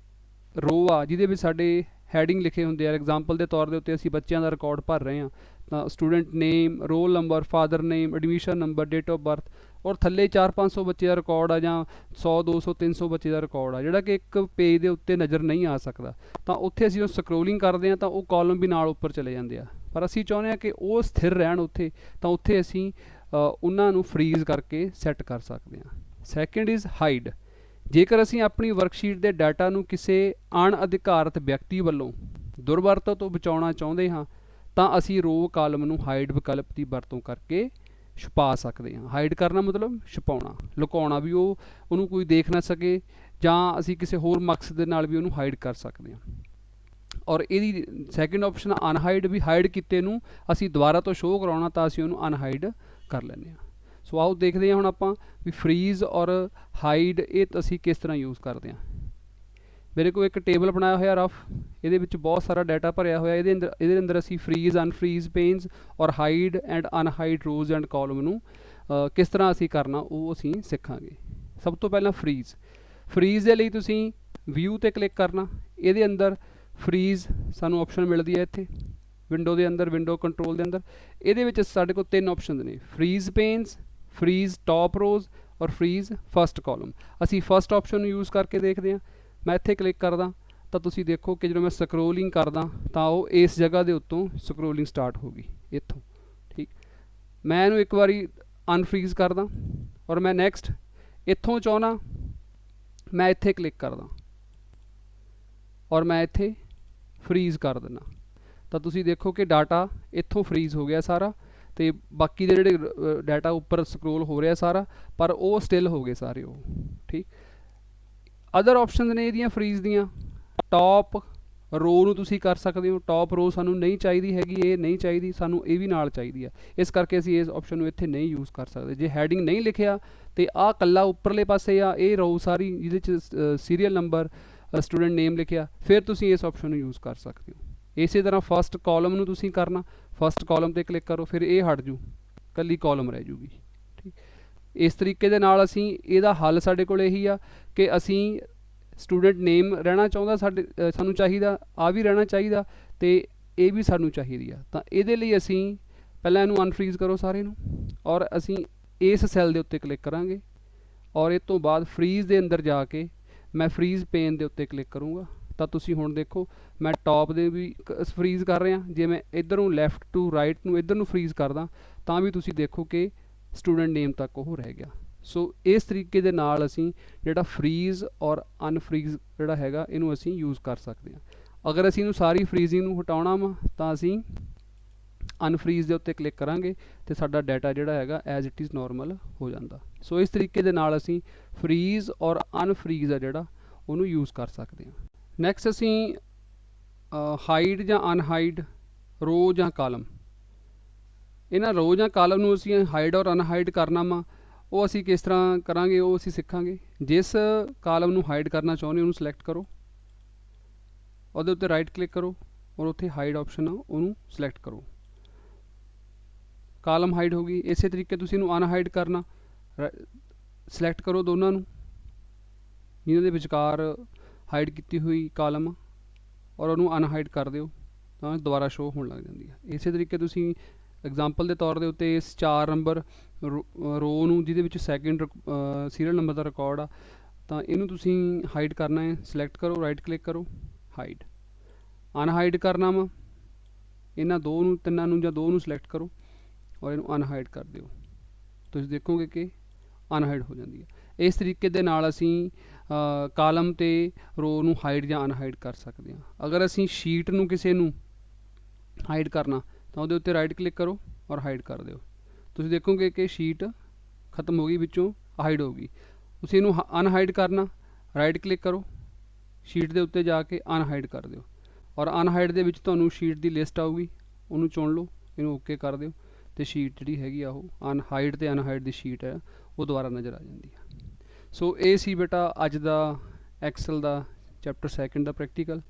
ਰੋ ਆ ਜਿਹਦੇ ਵਿੱਚ ਸਾਡੇ ਹੈਡਿੰਗ ਲਿਖੇ ਹੁੰਦੇ ਆ, ਐਗਜ਼ਾਮਪਲ ਦੇ ਤੌਰ ਦੇ ਉੱਤੇ ਅਸੀਂ ਬੱਚਿਆਂ ਦਾ ਰਿਕਾਰਡ ਭਰ ਰਹੇ ਹਾਂ ਤਾਂ student name, roll number, father name, admission number, date of birth, ਔਰ ਥੱਲੇ 400-500 ਬੱਚੇ ਦਾ ਰਿਕਾਰਡ ਆ ਜਾਂ 100-200-300 ਬੱਚੇ ਦਾ ਰਿਕਾਰਡ ਆ ਜਿਹੜਾ ਕਿ ਇੱਕ ਪੇਜ ਦੇ ਉੱਤੇ ਨਜ਼ਰ ਨਹੀਂ ਆ ਸਕਦਾ। ਤਾਂ ਉੱਥੇ ਅਸੀਂ ਜਦੋਂ ਸਕਰੋਲਿੰਗ ਕਰਦੇ ਹਾਂ ਤਾਂ ਉਹ ਕਾਲਮ ਵੀ ਨਾਲ ਉੱਪਰ ਚਲੇ ਜਾਂਦੇ ਆ, ਪਰ ਅਸੀਂ ਚਾਹੁੰਦੇ ਹਾਂ ਕਿ ਉਹ ਸਥਿਰ ਰਹਿਣ ਉੱਥੇ, ਤਾਂ ਉੱਥੇ ਅਸੀਂ ਉਹਨਾਂ ਨੂੰ ਫਰੀਜ਼ ਕਰਕੇ ਸੈੱਟ ਕਰ ਸਕਦੇ ਹਾਂ। Second is hide. ਜੇਕਰ ਅਸੀਂ ਆਪਣੀ ਵਰਕਸ਼ੀਟ ਦੇ ਡਾਟਾ ਨੂੰ ਕਿਸੇ ਅਣਅਧਿਕਾਰਤ ਵਿਅਕਤੀ ਵੱਲੋਂ ਦੁਰਵਰਤੋਂ ਤੋਂ ਬਚਾਉਣਾ ਚਾਹੁੰਦੇ ਹਾਂ ਤਾਂ ਅਸੀਂ ਰੋ ਕਾਲਮ ਨੂੰ ਹਾਈਡ ਵਿਕਲਪ ਦੀ ਵਰਤੋਂ ਕਰਕੇ ਛੁਪਾ ਸਕਦੇ ਹਾਂ। ਹਾਈਡ ਕਰਨਾ ਮਤਲਬ ਛੁਪਾਉਣਾ, ਲੁਕਾਉਣਾ, ਵੀ ਉਹਨੂੰ ਕੋਈ ਦੇਖ ਨਾ ਸਕੇ, ਜਾਂ ਅਸੀਂ ਕਿਸੇ ਹੋਰ ਮਕਸਦ ਦੇ ਨਾਲ ਵੀ ਉਹਨੂੰ ਹਾਈਡ ਕਰ ਸਕਦੇ ਹਾਂ। ਔਰ ਇਹਦੀ ਸੈਕਿੰਡ ਆਪਸ਼ਨ ਅਨਹਾਈਡ, ਵੀ ਹਾਈਡ ਕੀਤੇ ਨੂੰ ਅਸੀਂ ਦੁਬਾਰਾ ਤੋਂ ਸ਼ੋਅ ਕਰਾਉਣਾ ਤਾਂ ਅਸੀਂ ਉਹਨੂੰ ਅਨਹਾਈਡ ਕਰ ਲੈਂਦੇ ਹਾਂ। ਸੋ ਆਓ ਦੇਖਦੇ ਹਾਂ ਹੁਣ ਆਪਾਂ ਵੀ ਫਰੀਜ਼ ਔਰ ਹਾਈਡ ਇਹ ਅਸੀਂ ਕਿਸ ਤਰ੍ਹਾਂ ਯੂਜ਼ ਕਰਦੇ ਹਾਂ। ਮੇਰੇ ਕੋਲ ਇੱਕ ਟੇਬਲ ਬਣਾਇਆ ਹੋਇਆ ਰਫ, ਇਹਦੇ ਵਿੱਚ ਬਹੁਤ ਸਾਰਾ ਡਾਟਾ ਭਰਿਆ ਹੋਇਆ। ਇਹਦੇ ਅੰਦਰ ਅਸੀਂ ਫਰੀਜ਼, ਅਨਫਰੀਜ਼ ਪੇਨਸ ਔਰ hide and unhide rows and column ਨੂੰ ਕਿਸ ਤਰ੍ਹਾਂ ਅਸੀਂ ਕਰਨਾ ਉਹ ਅਸੀਂ ਸਿੱਖਾਂਗੇ। ਸਭ ਤੋਂ ਪਹਿਲਾਂ ਫਰੀਜ਼। ਫਰੀਜ਼ ਦੇ ਲਈ ਤੁਸੀਂ ਵਿਊ ਤੇ ਕਲਿੱਕ ਕਰਨਾ। ਇਹਦੇ ਅੰਦਰ ਫਰੀਜ਼ ਸਾਨੂੰ ਆਪਸ਼ਨ ਮਿਲਦੀ ਹੈ ਇੱਥੇ ਵਿੰਡੋ ਦੇ ਅੰਦਰ, ਵਿੰਡੋ ਕੰਟਰੋਲ ਦੇ ਅੰਦਰ। ਇਹਦੇ ਵਿੱਚ ਸਾਡੇ ਕੋਲ 3 ਆਪਸ਼ਨ ਨੇ, ਫਰੀਜ਼ ਪੇਨਸ, ਫਰੀਜ਼ ਟੌਪ ਰੋਜ਼ ਔਰ ਫਰੀਜ਼ ਫਸਟ ਕਾਲਮ। ਅਸੀਂ ਫਸਟ ਆਪਸ਼ਨ ਨੂੰ ਯੂਜ਼ ਕਰਕੇ ਦੇਖਦੇ ਹਾਂ। ਮੈਂ ਇੱਥੇ ਕਲਿੱਕ ਕਰਦਾ ਤਾਂ ਤੁਸੀਂ ਦੇਖੋ ਕਿ ਜਦੋਂ ਮੈਂ ਸਕਰੋਲਿੰਗ ਕਰਦਾ ਤਾਂ ਉਹ ਇਸ ਜਗ੍ਹਾ ਦੇ ਉੱਤੋਂ ਸਕਰੋਲਿੰਗ ਸਟਾਰਟ ਹੋ ਗਈ ਇੱਥੋਂ। ਠੀਕ, ਮੈਂ ਇਹਨੂੰ ਇੱਕ ਵਾਰੀ ਅਨਫਰੀਜ਼ ਕਰਦਾ ਔਰ ਮੈਂ ਨੈਕਸਟ ਇੱਥੋਂ ਚਾਹੁੰਦਾ ਮੈਂ ਇੱਥੇ ਕਲਿੱਕ ਕਰਦਾ ਔਰ ਮੈਂ ਇੱਥੇ ਫਰੀਜ਼ ਕਰ ਦਿੰਦਾ ਤਾਂ ਤੁਸੀਂ ਦੇਖੋ ਕਿ ਡਾਟਾ ਇੱਥੋਂ ਫਰੀਜ਼ ਹੋ ਗਿਆ ਸਾਰਾ, ਤੇ ਬਾਕੀ ਦੇ ਜਿਹੜੇ ਡਾਟਾ ਉੱਪਰ ਸਕਰੋਲ ਹੋ ਰਿਹਾ ਸਾਰਾ, ਪਰ ਉਹ ਸਟਿਲ ਹੋ ਗਏ ਸਾਰੇ ਉਹ। ਠੀਕ, ਅਦਰ ਆਪਸ਼ਨਸ ਨੇ ਇਹਦੀਆਂ ਫਰੀਜ਼ ਦੀਆਂ। ਟੌਪ ਰੋ ਨੂੰ ਤੁਸੀਂ ਕਰ ਸਕਦੇ ਹੋ, ਟੌਪ ਰੋ ਸਾਨੂੰ ਨਹੀਂ ਚਾਹੀਦੀ ਹੈਗੀ, ਇਹ ਨਹੀਂ ਚਾਹੀਦੀ ਸਾਨੂੰ, ਇਹ ਵੀ ਨਾਲ ਚਾਹੀਦੀ ਆ, ਇਸ ਕਰਕੇ ਅਸੀਂ ਇਸ ਆਪਸ਼ਨ ਨੂੰ ਇੱਥੇ ਨਹੀਂ ਯੂਜ਼ ਕਰ ਸਕਦੇ। ਜੇ ਹੈਡਿੰਗ ਨਹੀਂ ਲਿਖਿਆ ਤੇ ਆਹ ਕੱਲਾ ਉੱਪਰਲੇ ਪਾਸੇ ਆ ਇਹ ਰੋ ਸਾਰੀ ਜਿਹਦੇ 'ਚ ਸੀਰੀਅਲ ਨੰਬਰ ਸਟੂਡੈਂਟ ਨੇਮ ਲਿਖਿਆ, ਫਿਰ ਤੁਸੀਂ ਇਸ ਆਪਸ਼ਨ ਨੂੰ ਯੂਜ਼ ਕਰ ਸਕਦੇ ਹੋ। ਇਸੇ ਤਰ੍ਹਾਂ ਫਸਟ ਕਾਲਮ ਨੂੰ ਤੁਸੀਂ ਕਰਨਾ, ਫਸਟ ਕਾਲਮ ਤੇ ਕਲਿੱਕ ਕਰੋ, ਫਿਰ ਇਹ ਹਟ ਜੂ, ਕੱਲੀ ਕਾਲਮ ਰਹਿ ਜੂਗੀ। ਠੀਕ, ਇਸ ਤਰੀਕੇ ਦੇ ਨਾਲ ਅਸੀਂ ਇਹਦਾ ਹੱਲ ਸਾਡੇ ਕੋਲ ਇਹੀ ਆ ਕਿ ਅਸੀਂ ਸਟੂਡੈਂਟ ਨੇਮ ਰਹਿਣਾ ਚਾਹੁੰਦਾ ਸਾਨੂੰ ਚਾਹੀਦਾ, ਆ ਵੀ ਰਹਿਣਾ ਚਾਹੀਦਾ ਤੇ ਇਹ ਵੀ ਸਾਨੂੰ ਚਾਹੀਦੀ ਆ। ਤਾਂ ਇਹਦੇ ਲਈ ਅਸੀਂ ਪਹਿਲਾਂ ਇਹਨੂੰ ਅਨਫਰੀਜ਼ ਕਰੋ ਸਾਰੇ ਨੂੰ, ਔਰ ਅਸੀਂ ਇਸ ਸੈੱਲ ਦੇ ਉੱਤੇ ਕਲਿੱਕ ਕਰਾਂਗੇ ਔਰ ਇਹ ਤੋਂ ਬਾਅਦ ਫਰੀਜ਼ ਦੇ ਅੰਦਰ ਜਾ ਕੇ ਮੈਂ ਫਰੀਜ਼ ਪੇਨ ਦੇ ਉੱਤੇ ਕਲਿੱਕ ਕਰੂੰਗਾ। ਤਾਂ ਤੁਸੀਂ ਹੁਣ ਦੇਖੋ ਮੈਂ ਟੌਪ ਦੇ ਵੀ ਫਰੀਜ਼ ਕਰ ਰਿਹਾ, ਜੇ ਮੈਂ ਇੱਧਰੋਂ ਲੈਫਟ ਟੂ ਰਾਈਟ ਨੂੰ ਇੱਧਰ ਨੂੰ ਫਰੀਜ਼ ਕਰਦਾ ਤਾਂ ਵੀ ਤੁਸੀਂ ਦੇਖੋ ਕਿ ਸਟੂਡੈਂਟ ਨੇਮ ਤੱਕ ਉਹ ਰਹਿ ਗਿਆ। ਸੋ ਇਸ ਤਰੀਕੇ ਦੇ ਨਾਲ ਅਸੀਂ ਜਿਹੜਾ ਫਰੀਜ਼ ਔਰ ਅਨਫਰੀਜ਼ ਜਿਹੜਾ ਹੈਗਾ ਇਹਨੂੰ ਅਸੀਂ ਯੂਜ਼ ਕਰ ਸਕਦੇ ਹਾਂ। ਅਗਰ ਅਸੀਂ ਇਹਨੂੰ ਸਾਰੀ ਫਰੀਜ਼ਿੰਗ ਨੂੰ ਹਟਾਉਣਾ ਵਾ ਤਾਂ ਅਸੀਂ ਅਨਫਰੀਜ਼ ਦੇ ਉੱਤੇ ਕਲਿੱਕ ਕਰਾਂਗੇ ਤੇ ਸਾਡਾ ਡਾਟਾ ਜਿਹੜਾ ਹੈਗਾ ਐਜ਼ ਇਟ ਇਜ਼ ਨਾਰਮਲ ਹੋ ਜਾਂਦਾ। ਸੋ ਇਸ ਤਰੀਕੇ ਦੇ ਨਾਲ ਅਸੀਂ ਫਰੀਜ਼ ਔਰ ਅਨਫਰੀਜ਼ ਆ ਜਿਹੜਾ ਉਹਨੂੰ ਯੂਜ਼ ਕਰ ਸਕਦੇ ਹਾਂ। ਨੈਕਸਟ ਅਸੀਂ ਹਾਈਡ ਜਾਂ ਅਨਹਾਈਡ ਰੋ ਜਾਂ ਕਾਲਮ, ਇਹਨਾਂ ਰੋ ਜਾਂ ਕਾਲਮ ਨੂੰ ਅਸੀਂ ਹਾਈਡ ਔਰ ਅਨਹਾਈਡ ਕਰਨਾ ਵਾ, ਉਹ ਅਸੀਂ ਕਿਸ ਤਰ੍ਹਾਂ ਕਰਾਂਗੇ ਉਹ ਅਸੀਂ ਸਿੱਖਾਂਗੇ। ਜਿਸ ਕਾਲਮ ਨੂੰ ਹਾਈਡ ਕਰਨਾ ਚਾਹੁੰਦੇ ਉਹਨੂੰ ਸਿਲੈਕਟ ਕਰੋ, ਉਹਦੇ ਉੱਤੇ ਰਾਈਟ ਕਲਿੱਕ ਕਰੋ ਔਰ ਉੱਥੇ ਹਾਈਡ ਆਪਸ਼ਨ ਆ ਉਹਨੂੰ ਸਿਲੈਕਟ ਕਰੋ, ਕਾਲਮ ਹਾਈਡ ਹੋ ਗਈ। ਇਸੇ ਤਰੀਕੇ ਤੁਸੀਂ ਇਹਨੂੰ ਅਨਹਾਈਡ ਕਰਨਾ, ਸਿਲੈਕਟ ਕਰੋ ਦੋਨਾਂ ਨੂੰ ਜਿਹਨਾਂ ਦੇ ਵਿਚਕਾਰ ਹਾਈਡ ਕੀਤੀ ਹੋਈ ਕਾਲਮ ਔਰ ਉਹਨੂੰ ਅਨਹਾਈਡ ਕਰ ਦਿਓ ਤਾਂ ਦੁਬਾਰਾ ਸ਼ੋ ਹੋਣ ਲੱਗ ਜਾਂਦੀ ਹੈ। ਇਸੇ ਤਰੀਕੇ ਤੁਸੀਂ ਐਗਜ਼ਾਮਪਲ ਦੇ ਤੌਰ ਦੇ ਉੱਤੇ ਇਸ 4 ਨੰਬਰ ਰੋ ਨੂੰ ਜਿਹਦੇ ਵਿੱਚ ਸੈਕਿੰਡ ਸੀਰੀਅਲ ਨੰਬਰ ਦਾ ਰਿਕਾਰਡ ਆ ਤਾਂ ਇਹਨੂੰ ਤੁਸੀਂ ਹਾਈਡ ਕਰਨਾ ਹੈ, ਸਿਲੈਕਟ ਕਰੋ, ਰਾਈਟ ਕਲਿੱਕ ਕਰੋ, ਹਾਈਡ। ਅਨਹਾਈਡ ਕਰਨਾ ਵਾ ਇਹਨਾਂ ਦੋ ਨੂੰ, ਤਿੰਨਾਂ ਨੂੰ ਜਾਂ ਦੋ ਨੂੰ ਸਿਲੈਕਟ ਕਰੋ ਔਰ ਇਹਨੂੰ ਅਨਹਾਈਡ ਕਰ ਦਿਓ, ਤੁਸੀਂ ਦੇਖੋਗੇ ਕਿ ਅਨਹਾਈਡ ਹੋ ਜਾਂਦੀ ਹੈ। ਇਸ ਤਰੀਕੇ ਦੇ ਨਾਲ ਅਸੀਂ ਕਾਲਮ ਤੇ ਰੋ ਨੂੰ ਹਾਈਡ ਜਾਂ ਅਨਹਾਈਡ ਕਰ ਸਕਦੇ ਹਾਂ। ਅਗਰ ਅਸੀਂ ਸ਼ੀਟ ਨੂੰ ਕਿਸੇ ਨੂੰ ਹਾਈਡ ਕਰਨਾ ਤਾਂ ਉਹਦੇ ਉੱਤੇ ਰਾਈਟ ਕਲਿੱਕ ਕਰੋ ਔਰ ਹਾਈਡ ਕਰ ਦਿਓ, ਤੁਸੀਂ ਦੇਖੋਗੇ ਕਿ ਸ਼ੀਟ ਖਤਮ ਹੋ ਗਈ, ਵਿੱਚੋਂ ਹਾਈਡ ਹੋ ਗਈ। ਤੁਸੀਂ ਇਹਨੂੰ ਅਨਹਾਈਡ ਕਰਨਾ, ਰਾਈਟ ਕਲਿੱਕ ਕਰੋ, ਸ਼ੀਟ ਦੇ ਉੱਤੇ ਜਾ ਕੇ ਅਨਹਾਈਡ ਕਰ ਦਿਓ ਔਰ ਅਨਹਾਈਡ ਦੇ ਵਿੱਚ ਤੁਹਾਨੂੰ ਸ਼ੀਟ ਦੀ ਲਿਸਟ ਆਊਗੀ, ਉਹਨੂੰ ਚੁਣ ਲਓ, ਇਹਨੂੰ ਓਕੇ ਕਰ ਦਿਓ ਤੇ ਸ਼ੀਟ ਜਿਹੜੀ ਹੈਗੀ ਆ ਉਹ ਅਨਹਾਈਡ ਤੇ ਅਨਹਾਈਡ ਦੀ ਸ਼ੀਟ ਹੈ ਉਹ ਦੁਬਾਰਾ ਨਜ਼ਰ ਆ ਜਾਂਦੀ ਹੈ। ਸੋ ਇਹ ਸੀ ਬੇਟਾ ਅੱਜ ਦਾ ਐਕਸਲ ਦਾ ਚੈਪਟਰ 2 ਦਾ ਪ੍ਰੈਕਟੀਕਲ।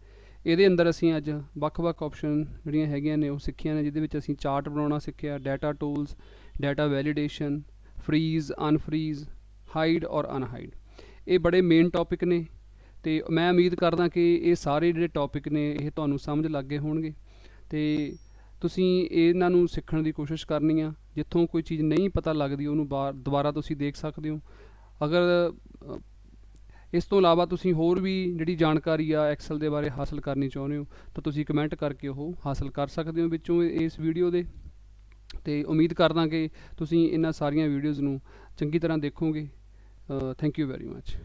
ਇਹਦੇ ਅੰਦਰ ਅਸੀਂ ਅੱਜ ਵੱਖ-ਵੱਖ ਆਪਸ਼ਨ ਜਿਹੜੀਆਂ ਹੈਗੀਆਂ ਨੇ ਉਹ ਸਿੱਖੀਆਂ ਨੇ, ਜਿਹਦੇ ਵਿੱਚ ਅਸੀਂ ਚਾਰਟ ਬਣਾਉਣਾ ਸਿੱਖਿਆ, data tools, data validation, freeze, unfreeze, hide ਔਰ ਅਨਹਾਈਡ। ਇਹ ਬੜੇ ਮੇਨ ਟੌਪਿਕ ਨੇ ਤੇ ਮੈਂ ਉਮੀਦ ਕਰਦਾ ਕਿ ਇਹ ਸਾਰੇ ਜਿਹੜੇ ਟੌਪਿਕ ਨੇ ਇਹ ਤੁਹਾਨੂੰ ਸਮਝ ਲੱਗ ਗਏ ਹੋਣਗੇ ਤੇ ਤੁਸੀਂ ਇਹਨਾਂ ਨੂੰ ਸਿੱਖਣ ਦੀ ਕੋਸ਼ਿਸ਼ ਕਰਨੀ ਆ। ਜਿੱਥੋਂ ਕੋਈ ਚੀਜ਼ ਨਹੀਂ ਪਤਾ ਲੱਗਦੀ ਉਹਨੂੰ ਦੁਬਾਰਾ ਤੁਸੀਂ ਦੇਖ ਸਕਦੇ ਹੋ। ਅਗਰ ਇਸ ਤੋਂ ਇਲਾਵਾ ਤੁਸੀਂ ਹੋਰ ਵੀ ਜਿਹੜੀ ਜਾਣਕਾਰੀ ਆ ਐਕਸਲ ਦੇ ਬਾਰੇ ਹਾਸਲ ਕਰਨੀ ਚਾਹੁੰਦੇ ਹੋ ਤਾਂ ਤੁਸੀਂ ਕਮੈਂਟ ਕਰਕੇ ਉਹ ਹਾਸਲ ਕਰ ਸਕਦੇ ਹੋ ਵਿੱਚੋਂ ਇਸ ਵੀਡੀਓ ਦੇ। ਤੇ ਉਮੀਦ ਕਰਦਾ ਕਿ ਤੁਸੀਂ ਇਹਨਾਂ ਸਾਰੀਆਂ ਵੀਡੀਓਜ਼ ਨੂੰ ਚੰਗੀ ਤਰ੍ਹਾਂ ਦੇਖੋਗੇ। Thank you very much.